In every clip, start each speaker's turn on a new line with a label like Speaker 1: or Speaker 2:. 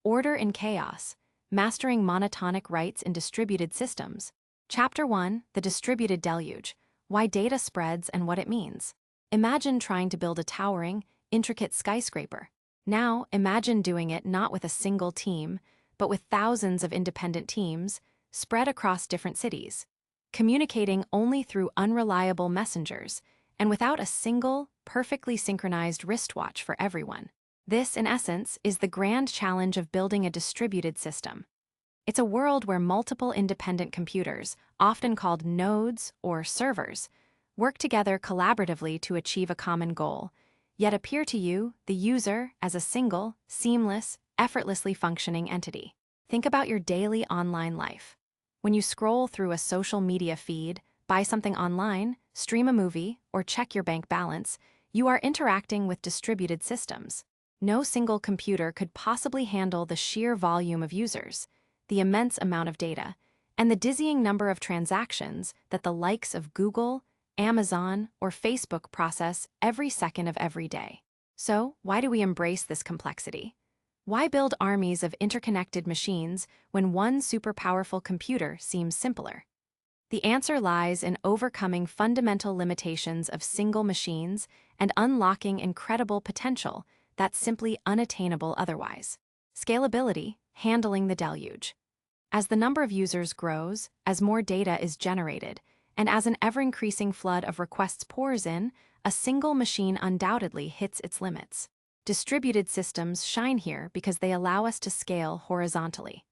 Speaker 1: Order in Chaos, Mastering Monotonic Rights in Distributed Systems. Chapter 1, The Distributed Deluge, Why Data Spreads and What It Means. Imagine trying to build a towering, intricate skyscraper. Now, imagine doing it not with a single team, but with thousands of independent teams spread across different cities, communicating only through unreliable messengers and without a single, perfectly synchronized wristwatch for everyone. This, in essence, is the grand challenge of building a distributed system. It's a world where multiple independent computers, often called nodes or servers, work together collaboratively to achieve a common goal, yet appear to you, the user, as a single, seamless, effortlessly functioning entity. Think about your daily online life. When you scroll through a social media feed, buy something online, stream a movie, or check your bank balance, you are interacting with distributed systems. No single computer could possibly handle the sheer volume of users, the immense amount of data, and the dizzying number of transactions that the likes of Google, Amazon, or Facebook process every second of every day. So, why do we embrace this complexity? Why build armies of interconnected machines when one super powerful computer seems simpler? The answer lies in overcoming fundamental limitations of single machines and unlocking incredible potential that's simply unattainable otherwise. Scalability, handling the deluge. As the number of users grows, as more data is generated, and as an ever-increasing flood of requests pours in, a single machine undoubtedly hits its limits. Distributed systems shine here because they allow us to scale horizontally.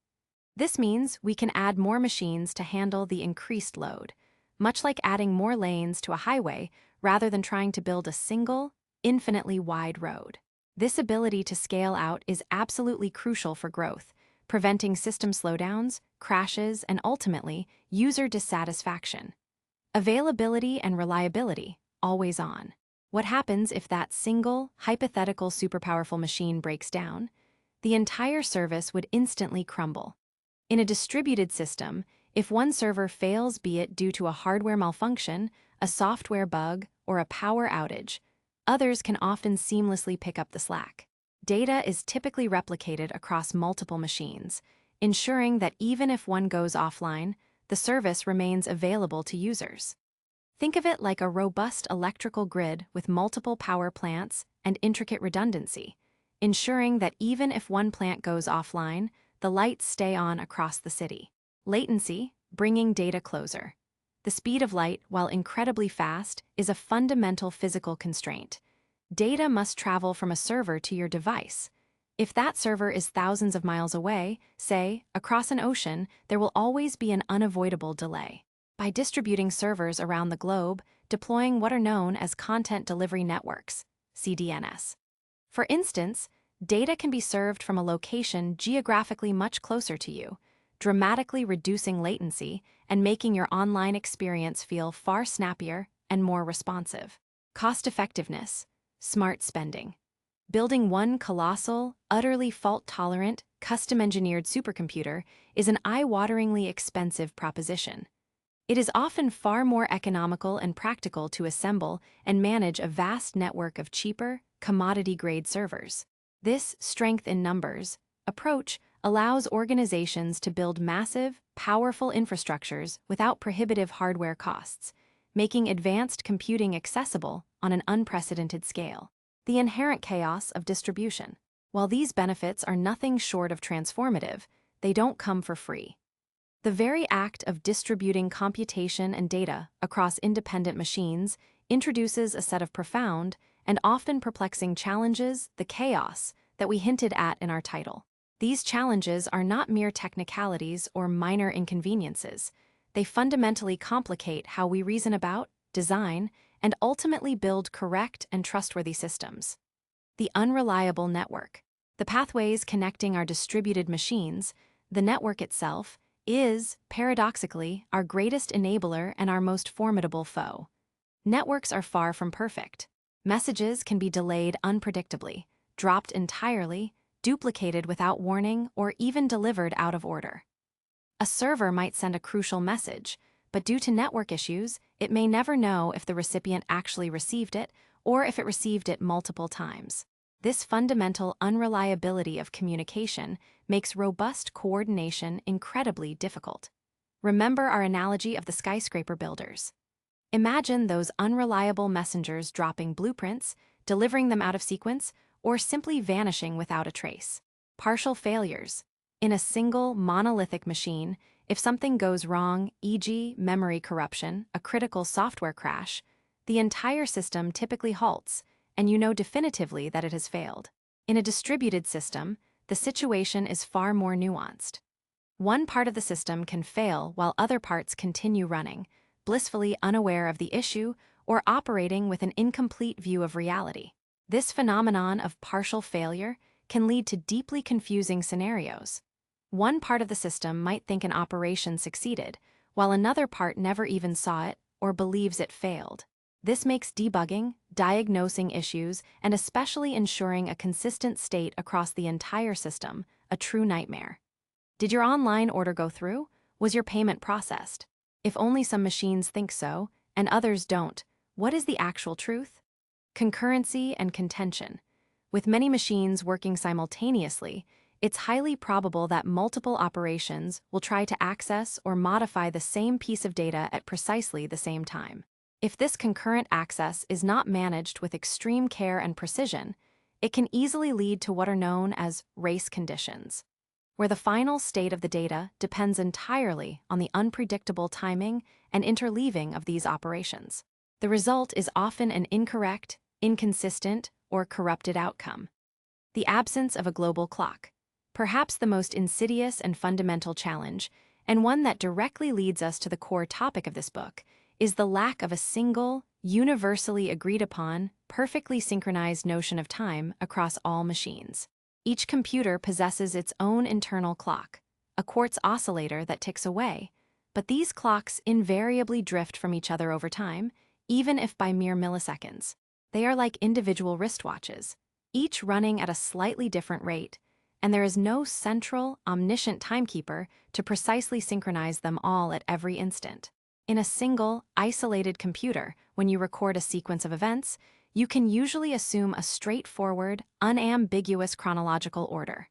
Speaker 1: This means we can add more machines to handle the increased load, much like adding more lanes to a highway rather than trying to build a single, infinitely wide road. This ability to scale out is absolutely crucial for growth, preventing system slowdowns, crashes, and ultimately, user dissatisfaction. Availability and reliability, always on. What happens if that single, hypothetical superpowerful machine breaks down? The entire service would instantly crumble. In a distributed system, if one server fails, be it due to a hardware malfunction, a software bug, or a power outage, others can often seamlessly pick up the slack. Data is typically replicated across multiple machines, ensuring that even if one goes offline, the service remains available to users. Think of it like a robust electrical grid with multiple power plants and intricate redundancy, ensuring that even if one plant goes offline, the lights stay on across the city. Latency, bringing data closer. The speed of light, while incredibly fast, is a fundamental physical constraint. Data must travel from a server to your device. If that server is thousands of miles away, say, across an ocean, there will always be an unavoidable delay. By distributing servers around the globe, deploying what are known as content delivery networks, CDNs. For instance, data can be served from a location geographically much closer to you, dramatically reducing latency and making your online experience feel far snappier and more responsive. Cost-effectiveness, smart spending. Building one colossal, utterly fault-tolerant, custom-engineered supercomputer is an eye-wateringly expensive proposition. It is often far more economical and practical to assemble and manage a vast network of cheaper, commodity-grade servers. This strength in numbers approach allows organizations to build massive, powerful infrastructures without prohibitive hardware costs, making advanced computing accessible on an unprecedented scale. The inherent chaos of distribution. While these benefits are nothing short of transformative, they don't come for free. The very act of distributing computation and data across independent machines introduces a set of profound and often perplexing challenges, the chaos, that we hinted at in our title. These challenges are not mere technicalities or minor inconveniences. They fundamentally complicate how we reason about, design, and ultimately build correct and trustworthy systems. The unreliable network. The pathways connecting our distributed machines, the network itself, is, paradoxically, our greatest enabler and our most formidable foe. Networks are far from perfect. Messages can be delayed unpredictably, dropped entirely, duplicated without warning, or even delivered out of order. A server might send a crucial message, but due to network issues, it may never know if the recipient actually received it or if it received it multiple times. This fundamental unreliability of communication makes robust coordination incredibly difficult. Remember our analogy of the skyscraper builders. Imagine those unreliable messengers dropping blueprints, delivering them out of sequence, or simply vanishing without a trace. Partial failures. In a single monolithic machine, if something goes wrong, e.g., memory corruption, a critical software crash, the entire system typically halts, and you know definitively that it has failed. In a distributed system, the situation is far more nuanced. One part of the system can fail while other parts continue running, blissfully unaware of the issue or operating with an incomplete view of reality. This phenomenon of partial failure can lead to deeply confusing scenarios. One part of the system might think an operation succeeded, while another part never even saw it or believes it failed. This makes debugging, diagnosing issues, and especially ensuring a consistent state across the entire system a true nightmare. Did your online order go through? Was your payment processed? If only some machines think so, and others don't, what is the actual truth? Concurrency and contention. With many machines working simultaneously, it's highly probable that multiple operations will try to access or modify the same piece of data at precisely the same time. If this concurrent access is not managed with extreme care and precision, it can easily lead to what are known as race conditions, where the final state of the data depends entirely on the unpredictable timing and interleaving of these operations. The result is often an incorrect, inconsistent, or corrupted outcome. The absence of a global clock. Perhaps the most insidious and fundamental challenge, and one that directly leads us to the core topic of this book, is the lack of a single, universally agreed upon, perfectly synchronized notion of time across all machines. Each computer possesses its own internal clock, a quartz oscillator that ticks away, but these clocks invariably drift from each other over time, even if by mere milliseconds. They are like individual wristwatches, each running at a slightly different rate, and there is no central, omniscient timekeeper to precisely synchronize them all at every instant. In a single, isolated computer, when you record a sequence of events, you can usually assume a straightforward, unambiguous chronological order.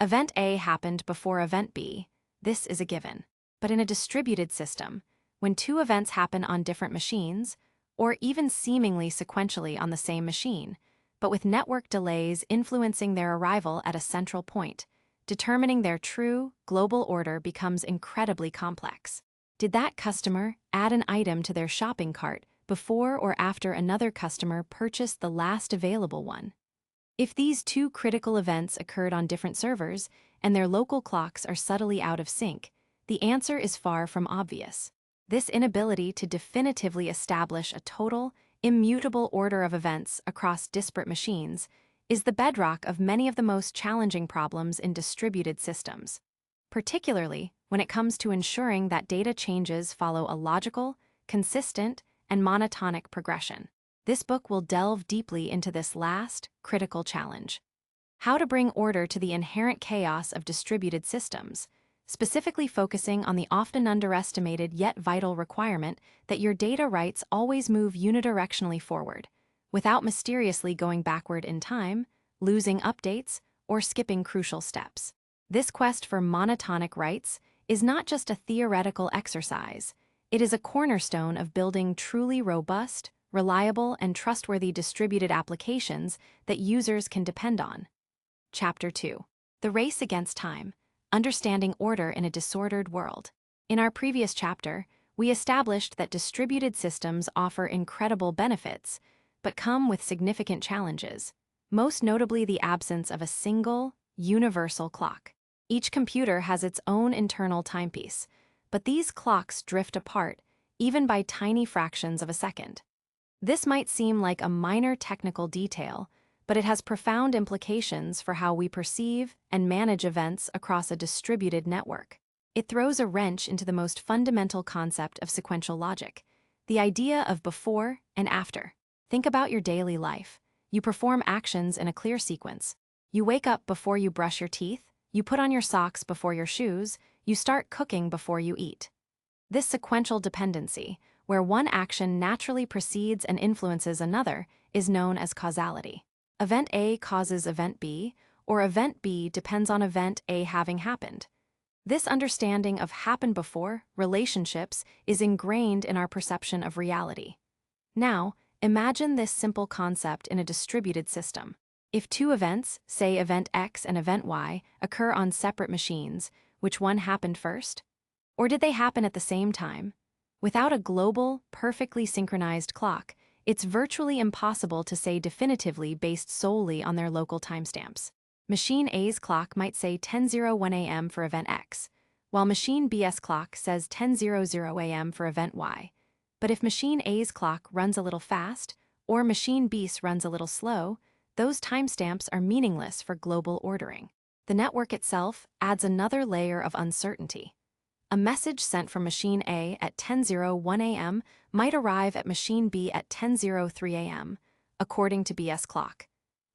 Speaker 1: Event A happened before event B. This is a given. But in a distributed system, when two events happen on different machines, or even seemingly sequentially on the same machine, but with network delays influencing their arrival at a central point, determining their true, global order becomes incredibly complex. Did that customer add an item to their shopping cart before or after another customer purchased the last available one? If these two critical events occurred on different servers and their local clocks are subtly out of sync, the answer is far from obvious. This inability to definitively establish a total, immutable order of events across disparate machines is the bedrock of many of the most challenging problems in distributed systems, particularly when it comes to ensuring that data changes follow a logical, consistent, and monotonic progression. This book will delve deeply into this last, critical challenge. How to bring order to the inherent chaos of distributed systems, specifically focusing on the often underestimated yet vital requirement that your data writes always move unidirectionally forward, without mysteriously going backward in time, losing updates, or skipping crucial steps. This quest for monotonic writes is not just a theoretical exercise, it is a cornerstone of building truly robust, reliable, and trustworthy distributed applications that users can depend on. Chapter 2. The Race Against Time. Understanding Order in a Disordered World. In our previous chapter, we established that distributed systems offer incredible benefits, but come with significant challenges, most notably the absence of a single, universal clock. Each computer has its own internal timepiece, but these clocks drift apart, even by tiny fractions of a second. This might seem like a minor technical detail, but it has profound implications for how we perceive and manage events across a distributed network. It throws a wrench into the most fundamental concept of sequential logic, the idea of before and after. Think about your daily life. You perform actions in a clear sequence. You wake up before you brush your teeth, you put on your socks before your shoes, you start cooking before you eat. This sequential dependency, where one action naturally precedes and influences another, is known as causality. Event A causes event B, or event B depends on event A having happened. This understanding of happen before relationships is ingrained in our perception of reality. Now, imagine this simple concept in a distributed system. If two events, say event X and event Y, occur on separate machines, which one happened first? Or did they happen at the same time? Without a global, perfectly synchronized clock, it's virtually impossible to say definitively based solely on their local timestamps. Machine A's clock might say 10:01 a.m. for event X, while machine B's clock says 10:00 a.m. for event Y. But if machine A's clock runs a little fast, or machine B's runs a little slow, those timestamps are meaningless for global ordering. The network itself adds another layer of uncertainty. A message sent from machine A at 10:01 a.m. might arrive at machine B at 10:03 a.m., according to B's clock,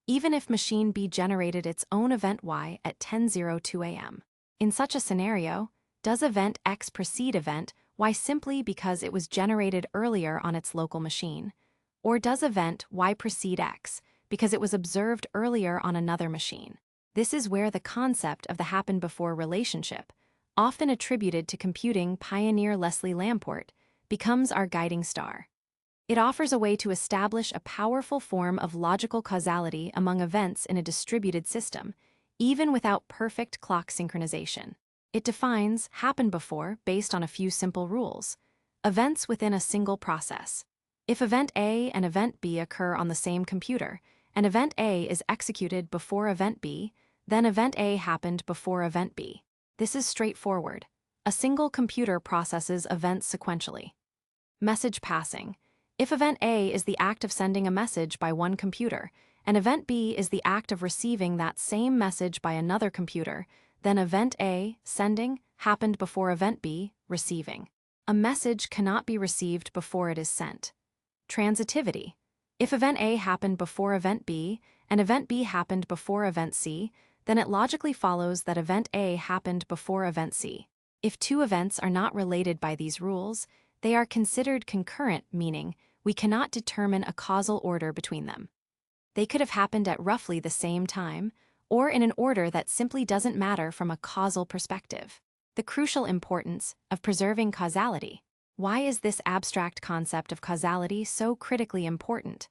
Speaker 1: even if machine B generated its own event Y at 10:02 a.m. In such a scenario, does event X precede event Y simply because it was generated earlier on its local machine? Or does event Y precede X because it was observed earlier on another machine? This is where the concept of the happen before relationship, often attributed to computing pioneer Leslie Lamport, becomes our guiding star. It offers a way to establish a powerful form of logical causality among events in a distributed system, even without perfect clock synchronization. It defines happen before based on a few simple rules. Events within a single process. If event A and event B occur on the same computer, and event A is executed before event B, then event A happened before event B. This is straightforward. A single computer processes events sequentially. Message passing. If event A is the act of sending a message by one computer, and event B is the act of receiving that same message by another computer, then event A, sending, happened before event B, receiving. A message cannot be received before it is sent. Transitivity. If event A happened before event B, and event B happened before event C, then it logically follows that event A happened before event C. If two events are not related by these rules, they are considered concurrent, meaning we cannot determine a causal order between them. They could have happened at roughly the same time, or in an order that simply doesn't matter from a causal perspective. The crucial importance of preserving causality. Why is this abstract concept of causality so critically important?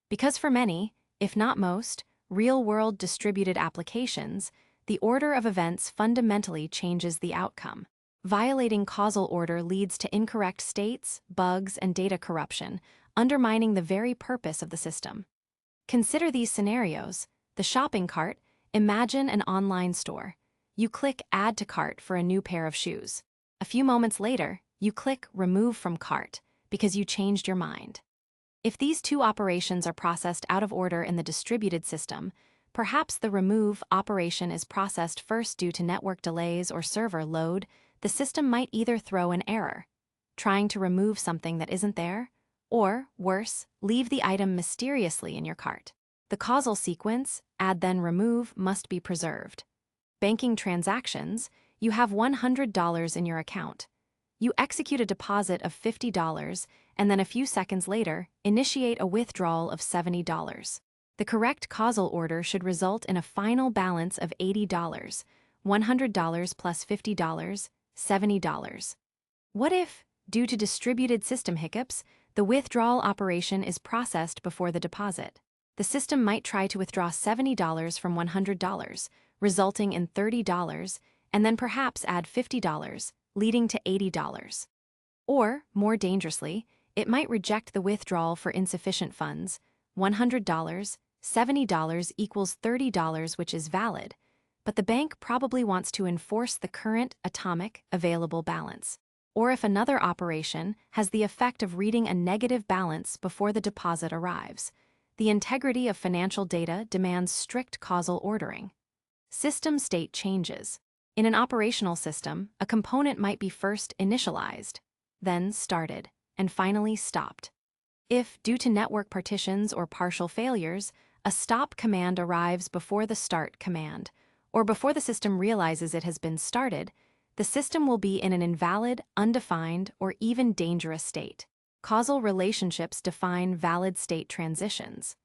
Speaker 1: Because for many, if not most, real-world distributed applications, the order of events fundamentally changes the outcome. Violating causal order leads to incorrect states, bugs, and data corruption, undermining the very purpose of the system. Consider these scenarios. The shopping cart. Imagine an online store. You click Add to Cart for a new pair of shoes. A few moments later, you click Remove from Cart because you changed your mind. If these two operations are processed out of order in the distributed system, perhaps the remove operation is processed first due to network delays or server load. The system might either throw an error, trying to remove something that isn't there, or, worse, leave the item mysteriously in your cart. The causal sequence, add then remove, must be preserved. Banking transactions. You have $100 in your account. You execute a deposit of $50, and then a few seconds later, initiate a withdrawal of $70. The correct causal order should result in a final balance of $80, $100 plus $50, $70. What if, due to distributed system hiccups, the withdrawal operation is processed before the deposit? The system might try to withdraw $70 from $100, resulting in $30, and then perhaps add $50, leading to $80. Or, more dangerously, it might reject the withdrawal for insufficient funds. $100, $70 equals $30, which is valid, but the bank probably wants to enforce the current atomic available balance. Or if another operation has the effect of reading a negative balance before the deposit arrives. The integrity of financial data demands strict causal ordering. System state changes. In an operational system, a component might be first initialized, then started, and finally stopped. If, due to network partitions or partial failures, a stop command arrives before the start command, or before the system realizes it has been started, the system will be in an invalid, undefined, or even dangerous state. Causal relationships define valid state transitions.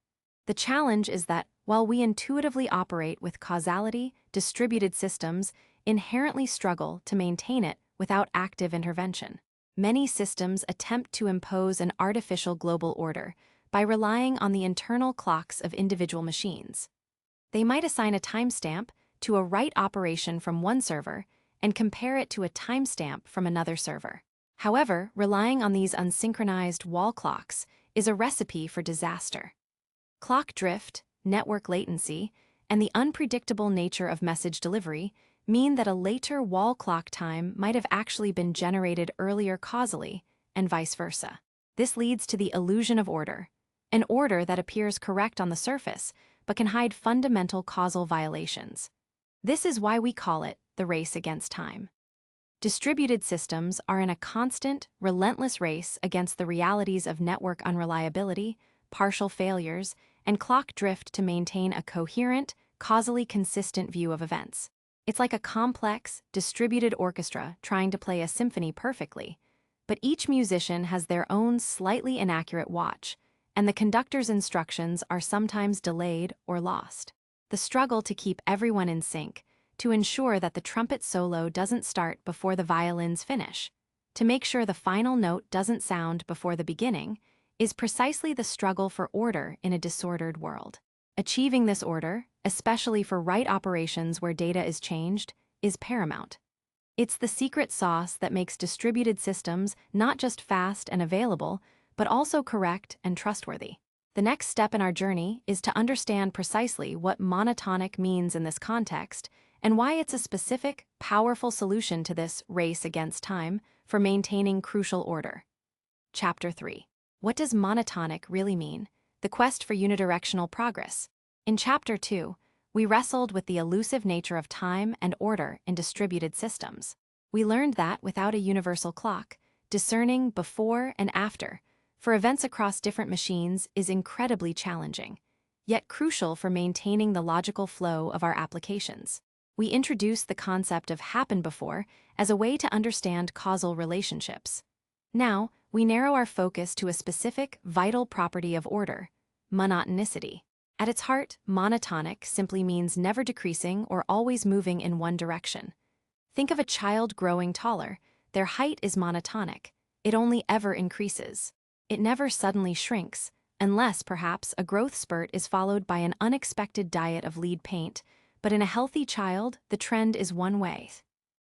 Speaker 1: The challenge is that, While we intuitively operate with causality, distributed systems inherently struggle to maintain it without active intervention. Many systems attempt to impose an artificial global order by relying on the internal clocks of individual machines. They might assign a timestamp to a write operation from one server and compare it to a timestamp from another server. However, relying on these unsynchronized wall clocks is a recipe for disaster. Clock drift, network latency, and the unpredictable nature of message delivery mean that a later wall clock time might have actually been generated earlier causally, and vice versa. This leads to the illusion of order, an order that appears correct on the surface but can hide fundamental causal violations. This is why we call it the race against time. Distributed systems are in a constant, relentless race against the realities of network unreliability, partial failures, and clock drift to maintain a coherent, causally consistent view of events. It's like a complex, distributed orchestra trying to play a symphony perfectly, but each musician has their own slightly inaccurate watch, and the conductor's instructions are sometimes delayed or lost. The struggle to keep everyone in sync, to ensure that the trumpet solo doesn't start before the violins finish, to make sure the final note doesn't sound before the beginning, is precisely the struggle for order in a disordered world. Achieving this order, especially for write operations where data is changed, is paramount. It's the secret sauce that makes distributed systems not just fast and available, but also correct and trustworthy. The next step in our journey is to understand precisely what monotonic means in this context and why it's a specific, powerful solution to this race against time for maintaining crucial order. Chapter 3. What does monotonic really mean? The quest for unidirectional progress. In Chapter 2, we wrestled with the elusive nature of time and order in distributed systems. We learned that without a universal clock, discerning before and after for events across different machines is incredibly challenging, yet crucial for maintaining the logical flow of our applications. We introduced the concept of happen before as a way to understand causal relationships. Now, we narrow our focus to a specific, vital property of order, monotonicity. At its heart, monotonic simply means never decreasing or always moving in one direction. Think of a child growing taller. Their height is monotonic. It only ever increases. It never suddenly shrinks, unless perhaps a growth spurt is followed by an unexpected diet of lead paint, but in a healthy child, the trend is one way.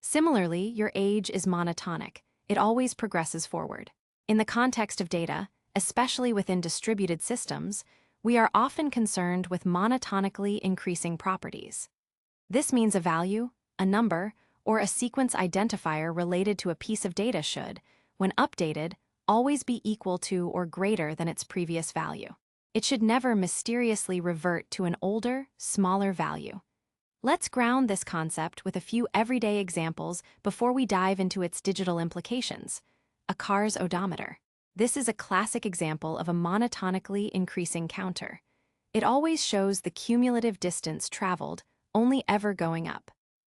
Speaker 1: Similarly, your age is monotonic. It always progresses forward. In the context of data, especially within distributed systems, we are often concerned with monotonically increasing properties. This means a value, a number, or a sequence identifier related to a piece of data should, when updated, always be equal to or greater than its previous value. It should never mysteriously revert to an older, smaller value. Let's ground this concept with a few everyday examples before we dive into its digital implications. A car's odometer. This is a classic example of a monotonically increasing counter. It always shows the cumulative distance traveled, only ever going up.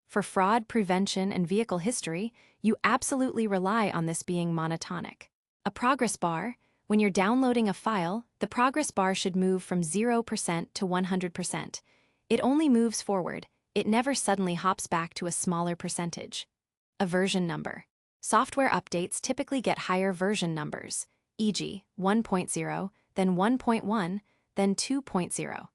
Speaker 1: For fraud prevention and vehicle history, you absolutely rely on this being monotonic. A progress bar. When you're downloading a file, the progress bar should move from 0% to 100%. It only moves forward. It never suddenly hops back to a smaller percentage. A version number. Software updates typically get higher version numbers, e.g., 1.0, then 1.1, then 2.0.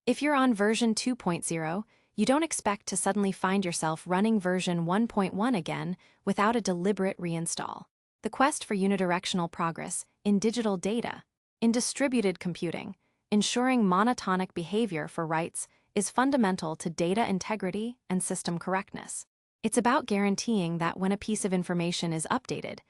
Speaker 1: If you're on version 2.0, you don't expect to suddenly find yourself running version 1.1 again without a deliberate reinstall. The quest for unidirectional progress in digital data. In distributed computing, ensuring monotonic behavior for writes is fundamental to data integrity and system correctness. It's about guaranteeing that when a piece of information is updated,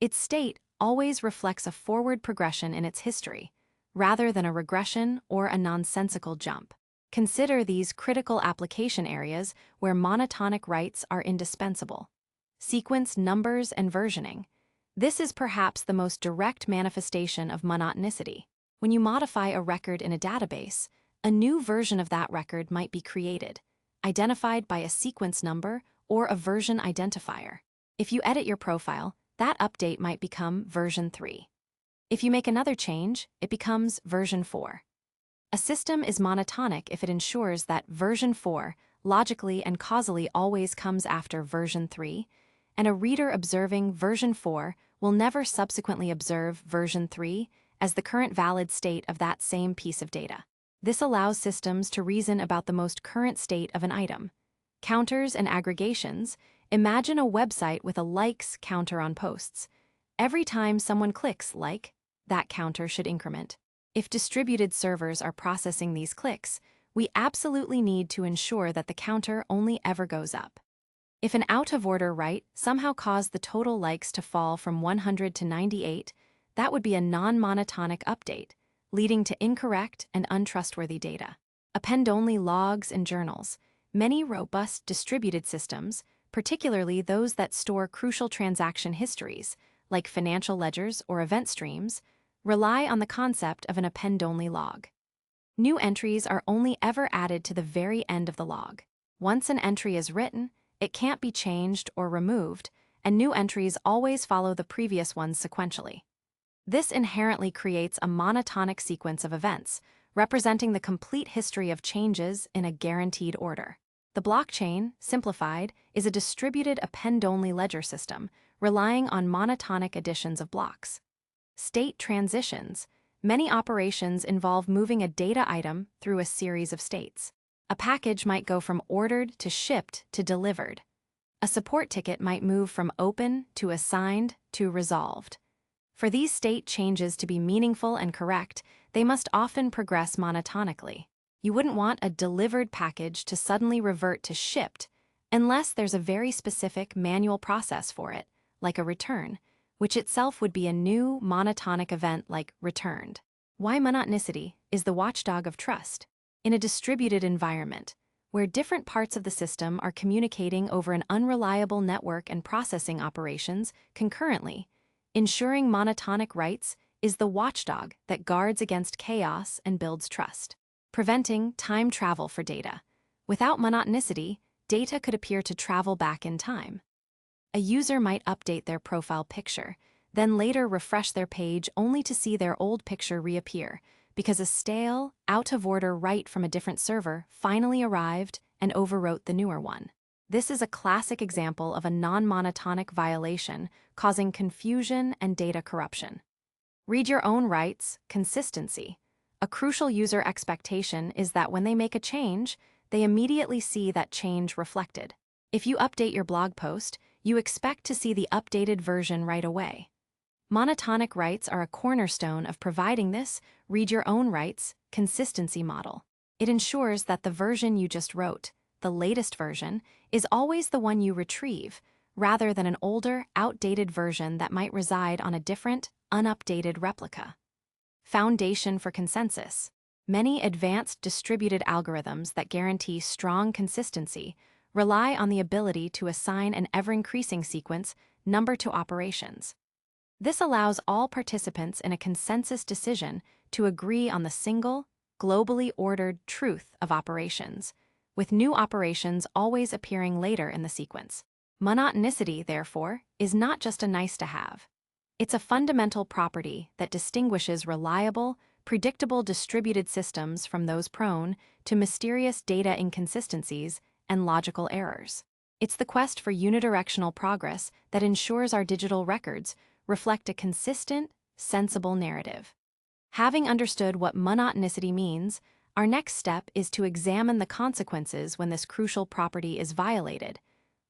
Speaker 1: its state always reflects a forward progression in its history, rather than a regression or a nonsensical jump. Consider these critical application areas where monotonic writes are indispensable. Sequence, numbers, and versioning. This is perhaps the most direct manifestation of monotonicity. When you modify a record in a database, a new version of that record might be created, identified by a sequence number or a version identifier. If you edit your profile, that update might become version 3. If you make another change, it becomes version 4. A system is monotonic if it ensures that version 4 logically and causally always comes after version 3, and a reader observing version 4 will never subsequently observe version 3 as the current valid state of that same piece of data. This allows systems to reason about the most current state of an item. Counters and aggregations. Imagine a website with a likes counter on posts. Every time someone clicks like, that counter should increment. If distributed servers are processing these clicks, we absolutely need to ensure that the counter only ever goes up. If an out-of-order write somehow caused the total likes to fall from 100 to 98, that would be a non-monotonic update, leading to incorrect and untrustworthy data. Append-only logs and journals. Many robust distributed systems, particularly those that store crucial transaction histories, like financial ledgers or event streams, rely on the concept of an append-only log. New entries are only ever added to the very end of the log. Once an entry is written, it can't be changed or removed, and new entries always follow the previous ones sequentially. This inherently creates a monotonic sequence of events, representing the complete history of changes in a guaranteed order. The blockchain, simplified, is a distributed append-only ledger system, relying on monotonic additions of blocks. State transitions. Many operations involve moving a data item through a series of states. A package might go from ordered to shipped to delivered. A support ticket might move from open to assigned to resolved. For these state changes to be meaningful and correct, they must often progress monotonically. You wouldn't want a delivered package to suddenly revert to shipped unless there's a very specific manual process for it, like a return, which itself would be a new monotonic event like returned. Why monotonicity is the watchdog of trust? In a distributed environment, where different parts of the system are communicating over an unreliable network and processing operations concurrently, ensuring monotonic writes is the watchdog that guards against chaos and builds trust. Preventing time travel for data. Without monotonicity, data could appear to travel back in time. A user might update their profile picture, then later refresh their page only to see their old picture reappear, because a stale, out-of-order write from a different server finally arrived and overwrote the newer one. This is a classic example of a non-monotonic violation causing confusion and data corruption. Read your own writes, consistency. A crucial user expectation is that when they make a change, they immediately see that change reflected. If you update your blog post, you expect to see the updated version right away. Monotonic writes are a cornerstone of providing this read your own writes consistency model. It ensures that the version you just wrote, the latest version, is always the one you retrieve, rather than an older, outdated version that might reside on a different, unupdated replica. Foundation for consensus. Many advanced distributed algorithms that guarantee strong consistency rely on the ability to assign an ever-increasing sequence number to operations. This allows all participants in a consensus decision to agree on the single, globally ordered truth of operations, with new operations always appearing later in the sequence. Monotonicity, therefore, is not just a nice-to-have. It's a fundamental property that distinguishes reliable, predictable distributed systems from those prone to mysterious data inconsistencies and logical errors. It's the quest for unidirectional progress that ensures our digital records reflect a consistent, sensible narrative. Having understood what monotonicity means, our next step is to examine the consequences when this crucial property is violated.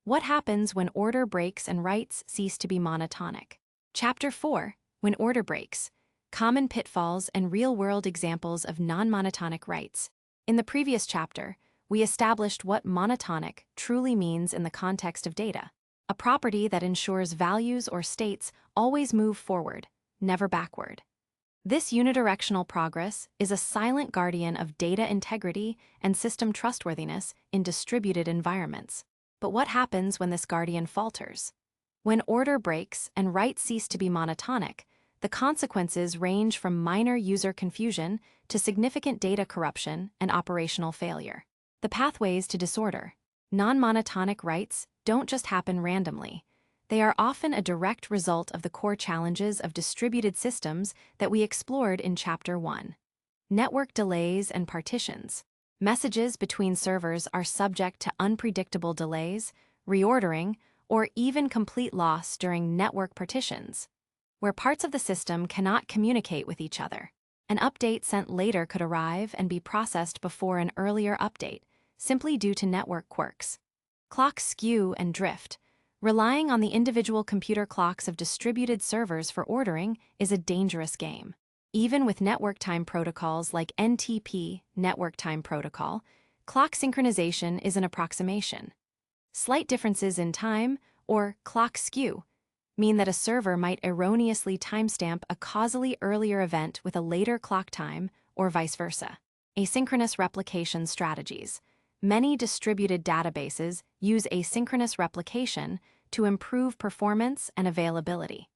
Speaker 1: What happens when order breaks and writes cease to be monotonic? Chapter 4, When Order Breaks. Common pitfalls and real-world examples of non-monotonic writes. In the previous chapter, we established what monotonic truly means in the context of data, a property that ensures values or states always move forward, never backward. This unidirectional progress is a silent guardian of data integrity and system trustworthiness in distributed environments. But what happens when this guardian falters? When order breaks and writes cease to be monotonic, the consequences range from minor user confusion to significant data corruption and operational failure. The pathways to disorder. Non-monotonic writes don't just happen randomly. They are often a direct result of the core challenges of distributed systems that we explored in Chapter 1. Network delays and partitions. Messages between servers are subject to unpredictable delays, reordering, or even complete loss during network partitions, where parts of the system cannot communicate with each other. An update sent later could arrive and be processed before an earlier update, simply due to network quirks. Clock skew and drift. Relying on the individual computer clocks of distributed servers for ordering is a dangerous game. Even with network time protocols like NTP, Network Time Protocol, clock synchronization is an approximation. Slight differences in time, or clock skew, mean that a server might erroneously timestamp a causally earlier event with a later clock time, or vice versa. Asynchronous replication strategies. Many distributed databases use asynchronous replication to improve performance and availability.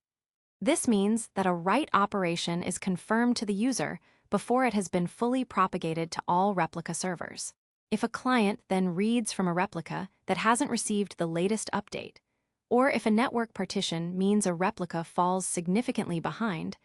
Speaker 1: This means that a write operation is confirmed to the user before it has been fully propagated to all replica servers. If a client then reads from a replica that hasn't received the latest update, or if a network partition means a replica falls significantly behind,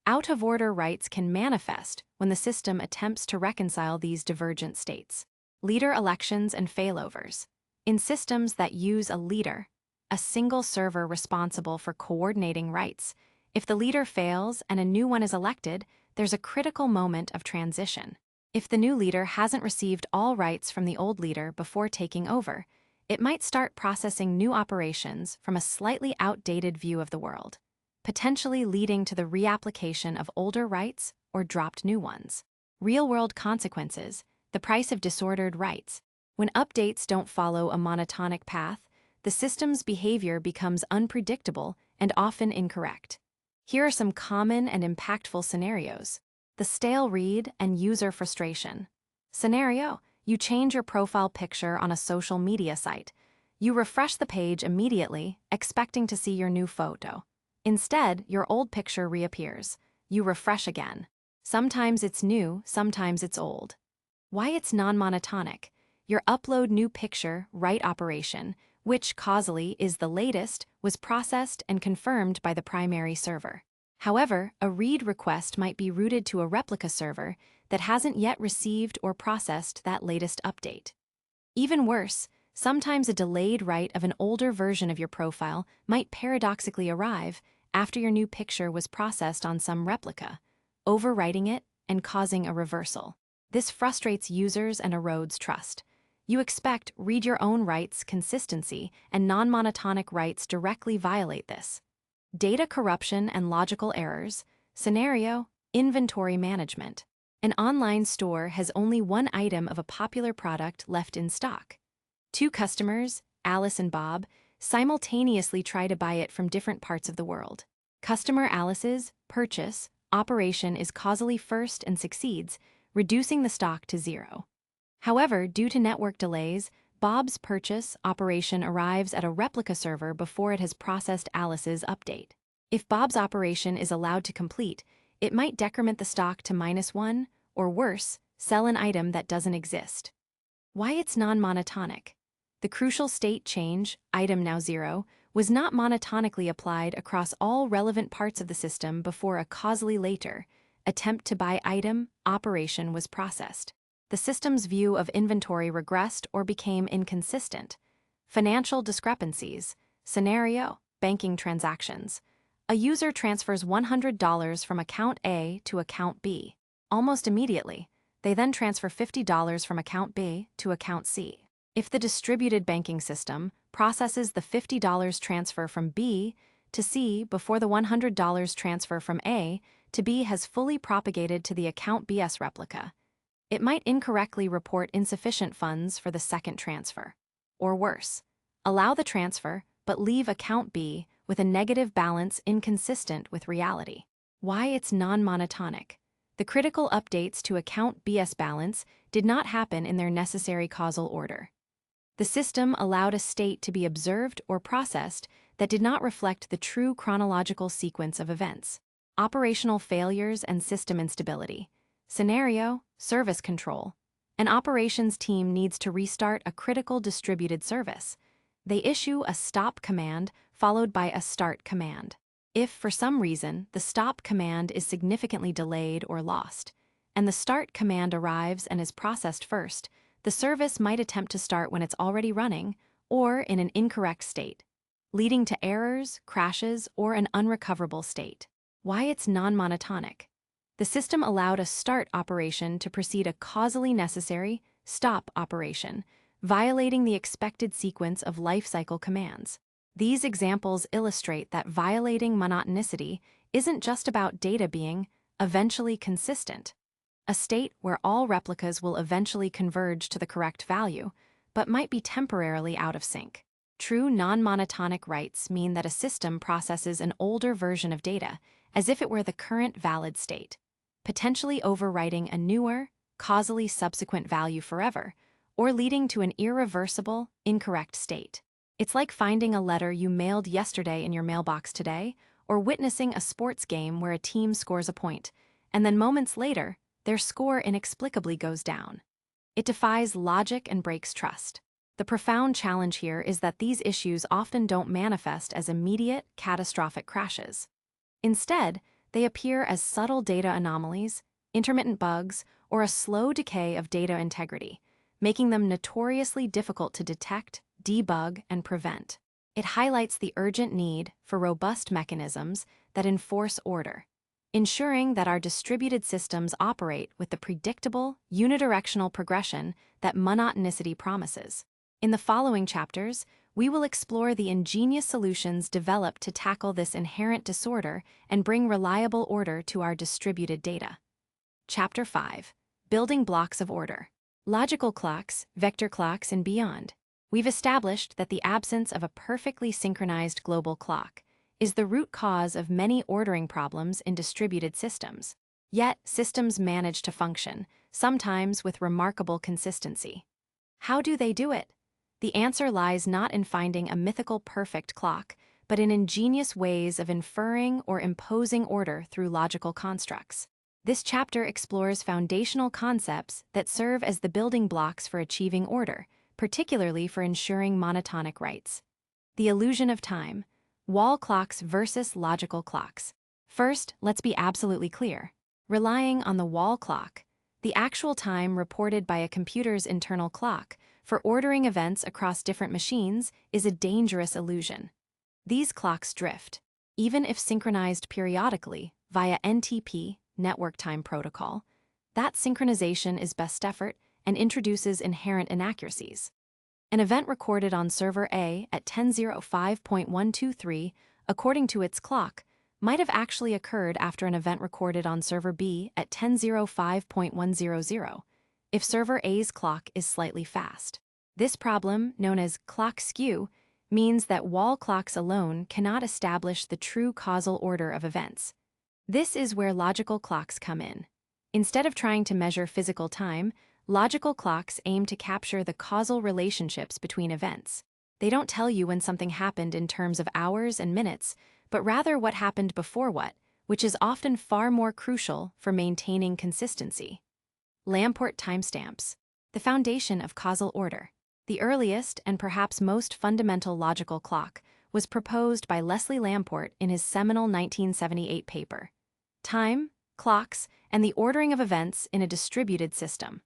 Speaker 1: out-of-order writes can manifest when the system attempts to reconcile these divergent states. Leader elections and failovers. In systems that use a leader, a single server responsible for coordinating writes, if the leader fails and a new one is elected, there's a critical moment of transition. If the new leader hasn't received all rights from the old leader before taking over, it might start processing new operations from a slightly outdated view of the world, potentially leading to the reapplication of older rights or dropped new ones. Real-world consequences, the price of disordered rights. When updates don't follow a monotonic path, the system's behavior becomes unpredictable and often incorrect. Here are some common and impactful scenarios. The stale read and user frustration. Scenario: you change your profile picture on a social media site. You refresh the page immediately, expecting to see your new photo. Instead, your old picture reappears. You refresh again. Sometimes it's new, sometimes it's old. Why it's non-monotonic. Your upload new picture write operation, which causally is the latest, was processed and confirmed by the primary server. However, a read request might be routed to a replica server that hasn't yet received or processed that latest update. Even worse, sometimes a delayed write of an older version of your profile might paradoxically arrive after your new picture was processed on some replica, overwriting it and causing a reversal. This frustrates users and erodes trust. You expect read your own rights consistency, and non-monotonic rights directly violate this. Data corruption and logical errors. Scenario: inventory management. An online store has only one item of a popular product left in stock. Two customers, Alice and Bob, simultaneously try to buy it from different parts of the world. Customer Alice's purchase operation is causally first and succeeds, reducing the stock to 0. However, due to network delays, Bob's purchase operation arrives at a replica server before it has processed Alice's update. If Bob's operation is allowed to complete, it might decrement the stock to -1, or worse, sell an item that doesn't exist. Why it's non-monotonic. The crucial state change, item now 0, was not monotonically applied across all relevant parts of the system before a causally later attempt to buy item operation was processed. The system's view of inventory regressed or became inconsistent. Financial discrepancies. Scenario: banking transactions. A user transfers $100 from account A to account B. Almost immediately, they then transfer $50 from account B to account C. If the distributed banking system processes the $50 transfer from B to C before the $100 transfer from A to B has fully propagated to the account B's replica, it might incorrectly report insufficient funds for the second transfer. Or worse, allow the transfer but leave account B with a negative balance inconsistent with reality. Why it's non-monotonic. The critical updates to account B's balance did not happen in their necessary causal order. The system allowed a state to be observed or processed that did not reflect the true chronological sequence of events. Operational failures and system instability. Scenario: service control. An operations team needs to restart a critical distributed service. They issue a stop command followed by a start command. If, for some reason, the stop command is significantly delayed or lost, and the start command arrives and is processed first, the service might attempt to start when it's already running or in an incorrect state, leading to errors, crashes, or an unrecoverable state. Why it's non-monotonic. The system allowed a start operation to precede a causally necessary stop operation, violating the expected sequence of lifecycle commands. These examples illustrate that violating monotonicity isn't just about data being eventually consistent, a state where all replicas will eventually converge to the correct value, but might be temporarily out of sync. True non-monotonic writes mean that a system processes an older version of data as if it were the current valid state, potentially overwriting a newer, causally subsequent value forever, or leading to an irreversible, incorrect state. It's like finding a letter you mailed yesterday in your mailbox today, or witnessing a sports game where a team scores a point, and then moments later, their score inexplicably goes down. It defies logic and breaks trust. The profound challenge here is that these issues often don't manifest as immediate, catastrophic crashes. Instead, they appear as subtle data anomalies, intermittent bugs, or a slow decay of data integrity, making them notoriously difficult to detect, debug, and prevent. It highlights the urgent need for robust mechanisms that enforce order, ensuring that our distributed systems operate with the predictable, unidirectional progression that monotonicity promises. In the following chapters, we will explore the ingenious solutions developed to tackle this inherent disorder and bring reliable order to our distributed data. Chapter 5. Building Blocks of Order. Logical clocks, vector clocks, and beyond. We've established that the absence of a perfectly synchronized global clock is the root cause of many ordering problems in distributed systems. Yet, systems manage to function, sometimes with remarkable consistency. How do they do it? The answer lies not in finding a mythical perfect clock, but in ingenious ways of inferring or imposing order through logical constructs. This chapter explores foundational concepts that serve as the building blocks for achieving order, particularly for ensuring monotonic rights. The illusion of time. Wall clocks versus logical clocks. First, let's be absolutely clear. Relying on the wall clock, the actual time reported by a computer's internal clock, for ordering events across different machines is a dangerous illusion. These clocks drift, even if synchronized periodically via NTP, Network Time Protocol. That synchronization is best effort and introduces inherent inaccuracies. An event recorded on server A at 10:05.123, according to its clock, might have actually occurred after an event recorded on server B at 10:05.100, if server A's clock is slightly fast. This problem, known as clock skew, means that wall clocks alone cannot establish the true causal order of events. This is where logical clocks come in. Instead of trying to measure physical time, logical clocks aim to capture the causal relationships between events. They don't tell you when something happened in terms of hours and minutes, but rather what happened before what, which is often far more crucial for maintaining consistency. Lamport timestamps, the foundation of causal order. The earliest and perhaps most fundamental logical clock was proposed by Leslie Lamport in his seminal 1978 paper, Time, Clocks, and the Ordering of Events in a Distributed System.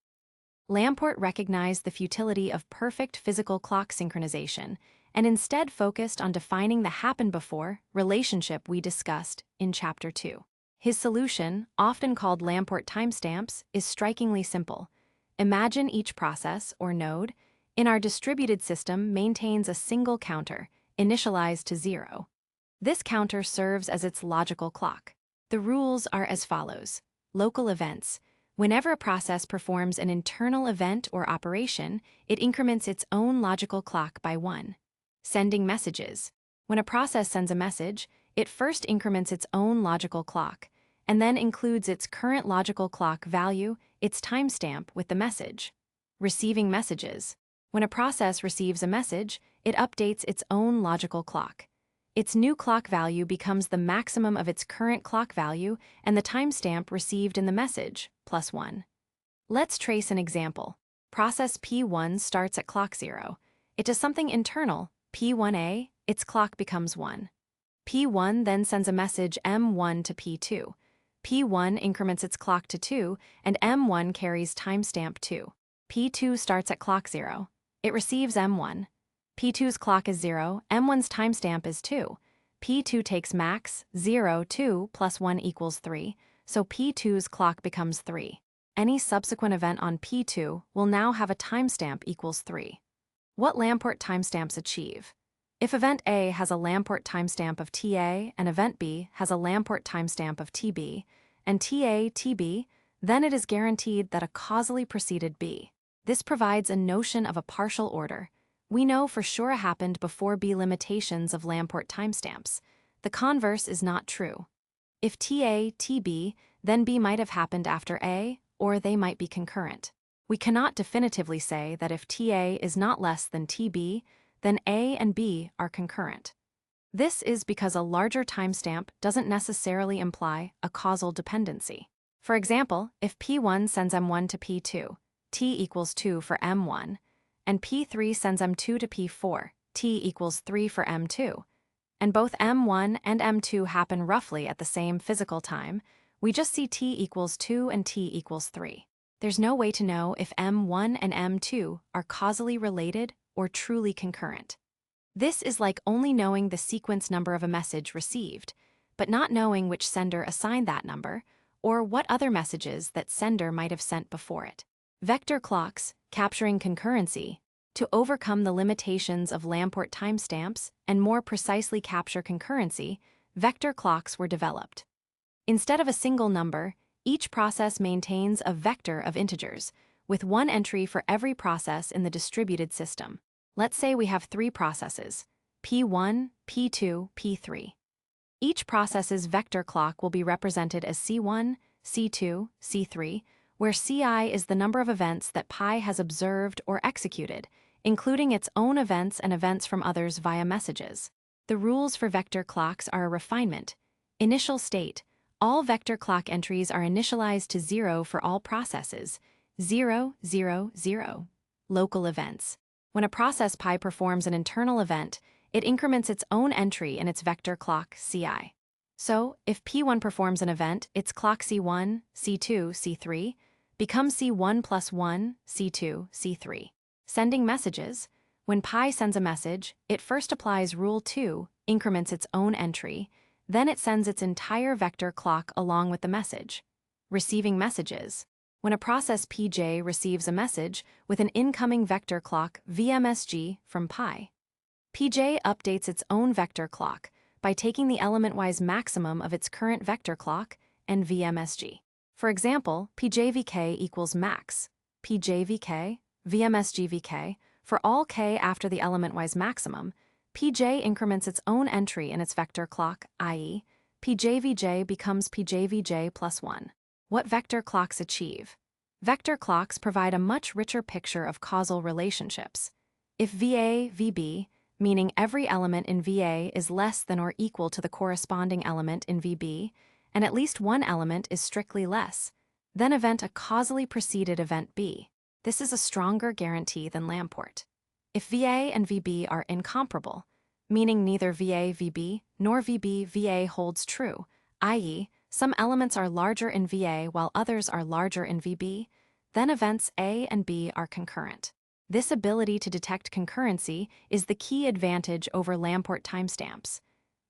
Speaker 1: Lamport recognized the futility of perfect physical clock synchronization and instead focused on defining the happen-before relationship we discussed in Chapter 2. His solution, often called Lamport timestamps, is strikingly simple. Imagine each process, or node, in our distributed system maintains a single counter, initialized to 0. This counter serves as its logical clock. The rules are as follows. Local events. Whenever a process performs an internal event or operation, it increments its own logical clock by 1. Sending messages. When a process sends a message, it first increments its own logical clock, and then includes its current logical clock value, its timestamp, with the message. Receiving messages. When a process receives a message, it updates its own logical clock. Its new clock value becomes the maximum of its current clock value and the timestamp received in the message, plus 1. Let's trace an example. Process P1 starts at clock 0. It does something internal, P1A, its clock becomes 1. P1 then sends a message M1 to P2. P1 increments its clock to 2, and M1 carries timestamp 2. P2 starts at clock 0. It receives M1. P2's clock is 0, M1's timestamp is 2. P2 takes max, 0, 2 plus 1 equals 3, so P2's clock becomes 3. Any subsequent event on P2 will now have a timestamp equals 3. What Lamport timestamps achieve? If event A has a Lamport timestamp of TA and event B has a Lamport timestamp of TB, and TA, TB, then it is guaranteed that a causally preceded B. This provides a notion of a partial order. We know for sure it happened before B limitations of Lamport timestamps. The converse is not true. If TA, TB, then B might have happened after A, or they might be concurrent. We cannot definitively say that if TA is not less than TB, then A and B are concurrent. This is because a larger timestamp doesn't necessarily imply a causal dependency. For example, if P1 sends M1 to P2, T equals 2 for M1, and P3 sends M2 to P4, T equals 3 for M2, and both M1 and M2 happen roughly at the same physical time, we just see T equals 2 and T equals 3. There's no way to know if M1 and M2 are causally related or truly concurrent. This is like only knowing the sequence number of a message received, but not knowing which sender assigned that number, or what other messages that sender might have sent before it. Vector clocks, capturing concurrency, to overcome the limitations of Lamport timestamps and more precisely capture concurrency, vector clocks were developed. Instead of a single number, each process maintains a vector of integers, with one entry for every process in the distributed system. Let's say we have 3 processes, P1, P2, P3. Each process's vector clock will be represented as C1, C2, C3, where Ci is the number of events that Pi has observed or executed, including its own events and events from others via messages. The rules for vector clocks are a refinement. Initial state. All vector clock entries are initialized to 0 for all processes. 0, 0, 0. Local events. When a process Pi performs an internal event, it increments its own entry in its vector clock Ci. So, if P1 performs an event, its clock C1, C2, C3 becomes C1 plus 1, C2, C3. Sending messages. When Pi sends a message, it first applies Rule 2, increments its own entry, then it sends its entire vector clock along with the message. Receiving messages. When a process Pj receives a message with an incoming vector clock VMSG from Pi, Pj updates its own vector clock by taking the element-wise maximum of its current vector clock and VMSG. For example, Pjvk equals max, Pjvk, VMSGvk, for all k after the element-wise maximum, Pj increments its own entry in its vector clock, i.e., Pjvj becomes Pjvj plus 1. What vector clocks achieve? Vector clocks provide a much richer picture of causal relationships. If VA, VB, meaning every element in VA is less than or equal to the corresponding element in VB, and at least one element is strictly less, then event a causally preceded event B. This is a stronger guarantee than Lamport. If VA and VB are incomparable, meaning neither VA, VB, nor VB, VA holds true, i.e., some elements are larger in VA while others are larger in VB, then events A and B are concurrent. This ability to detect concurrency is the key advantage over Lamport timestamps.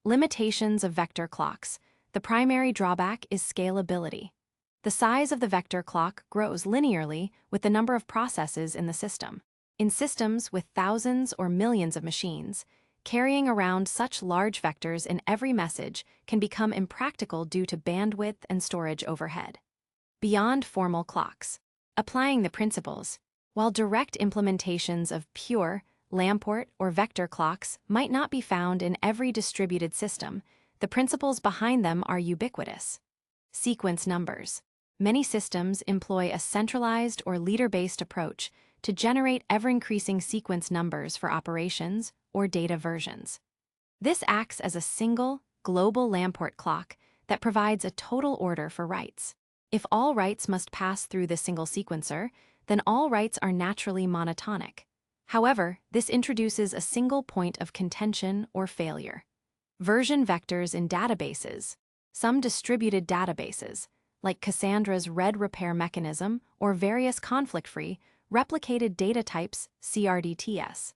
Speaker 1: Limitations of vector clocks. The primary drawback is scalability. The size of the vector clock grows linearly with the number of processes in the system. In systems with thousands or millions of machines, carrying around such large vectors in every message can become impractical due to bandwidth and storage overhead. Beyond formal clocks. Applying the principles. While direct implementations of pure, Lamport, or vector clocks might not be found in every distributed system, the principles behind them are ubiquitous. Sequence numbers. Many systems employ a centralized or leader-based approach to generate ever-increasing sequence numbers for operations or data versions. This acts as a single, global Lamport clock that provides a total order for writes. If all writes must pass through this single sequencer, then all writes are naturally monotonic. However, this introduces a single point of contention or failure. Version vectors in databases. Some distributed databases, like Cassandra's red repair mechanism or various conflict-free, replicated data types (CRDTs),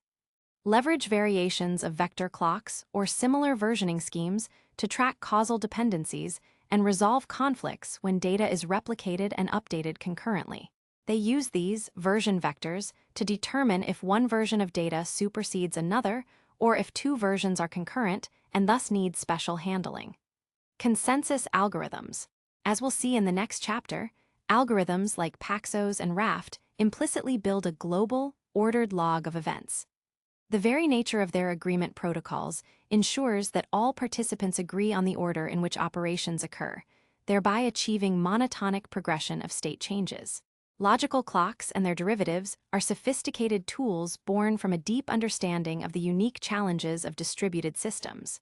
Speaker 1: leverage variations of vector clocks or similar versioning schemes to track causal dependencies and resolve conflicts when data is replicated and updated concurrently. They use these version vectors to determine if one version of data supersedes another or if two versions are concurrent and thus need special handling. Consensus algorithms. As we'll see in the next chapter, algorithms like Paxos and Raft implicitly build a global, ordered log of events. The very nature of their agreement protocols ensures that all participants agree on the order in which operations occur, thereby achieving monotonic progression of state changes. Logical clocks and their derivatives are sophisticated tools born from a deep understanding of the unique challenges of distributed systems.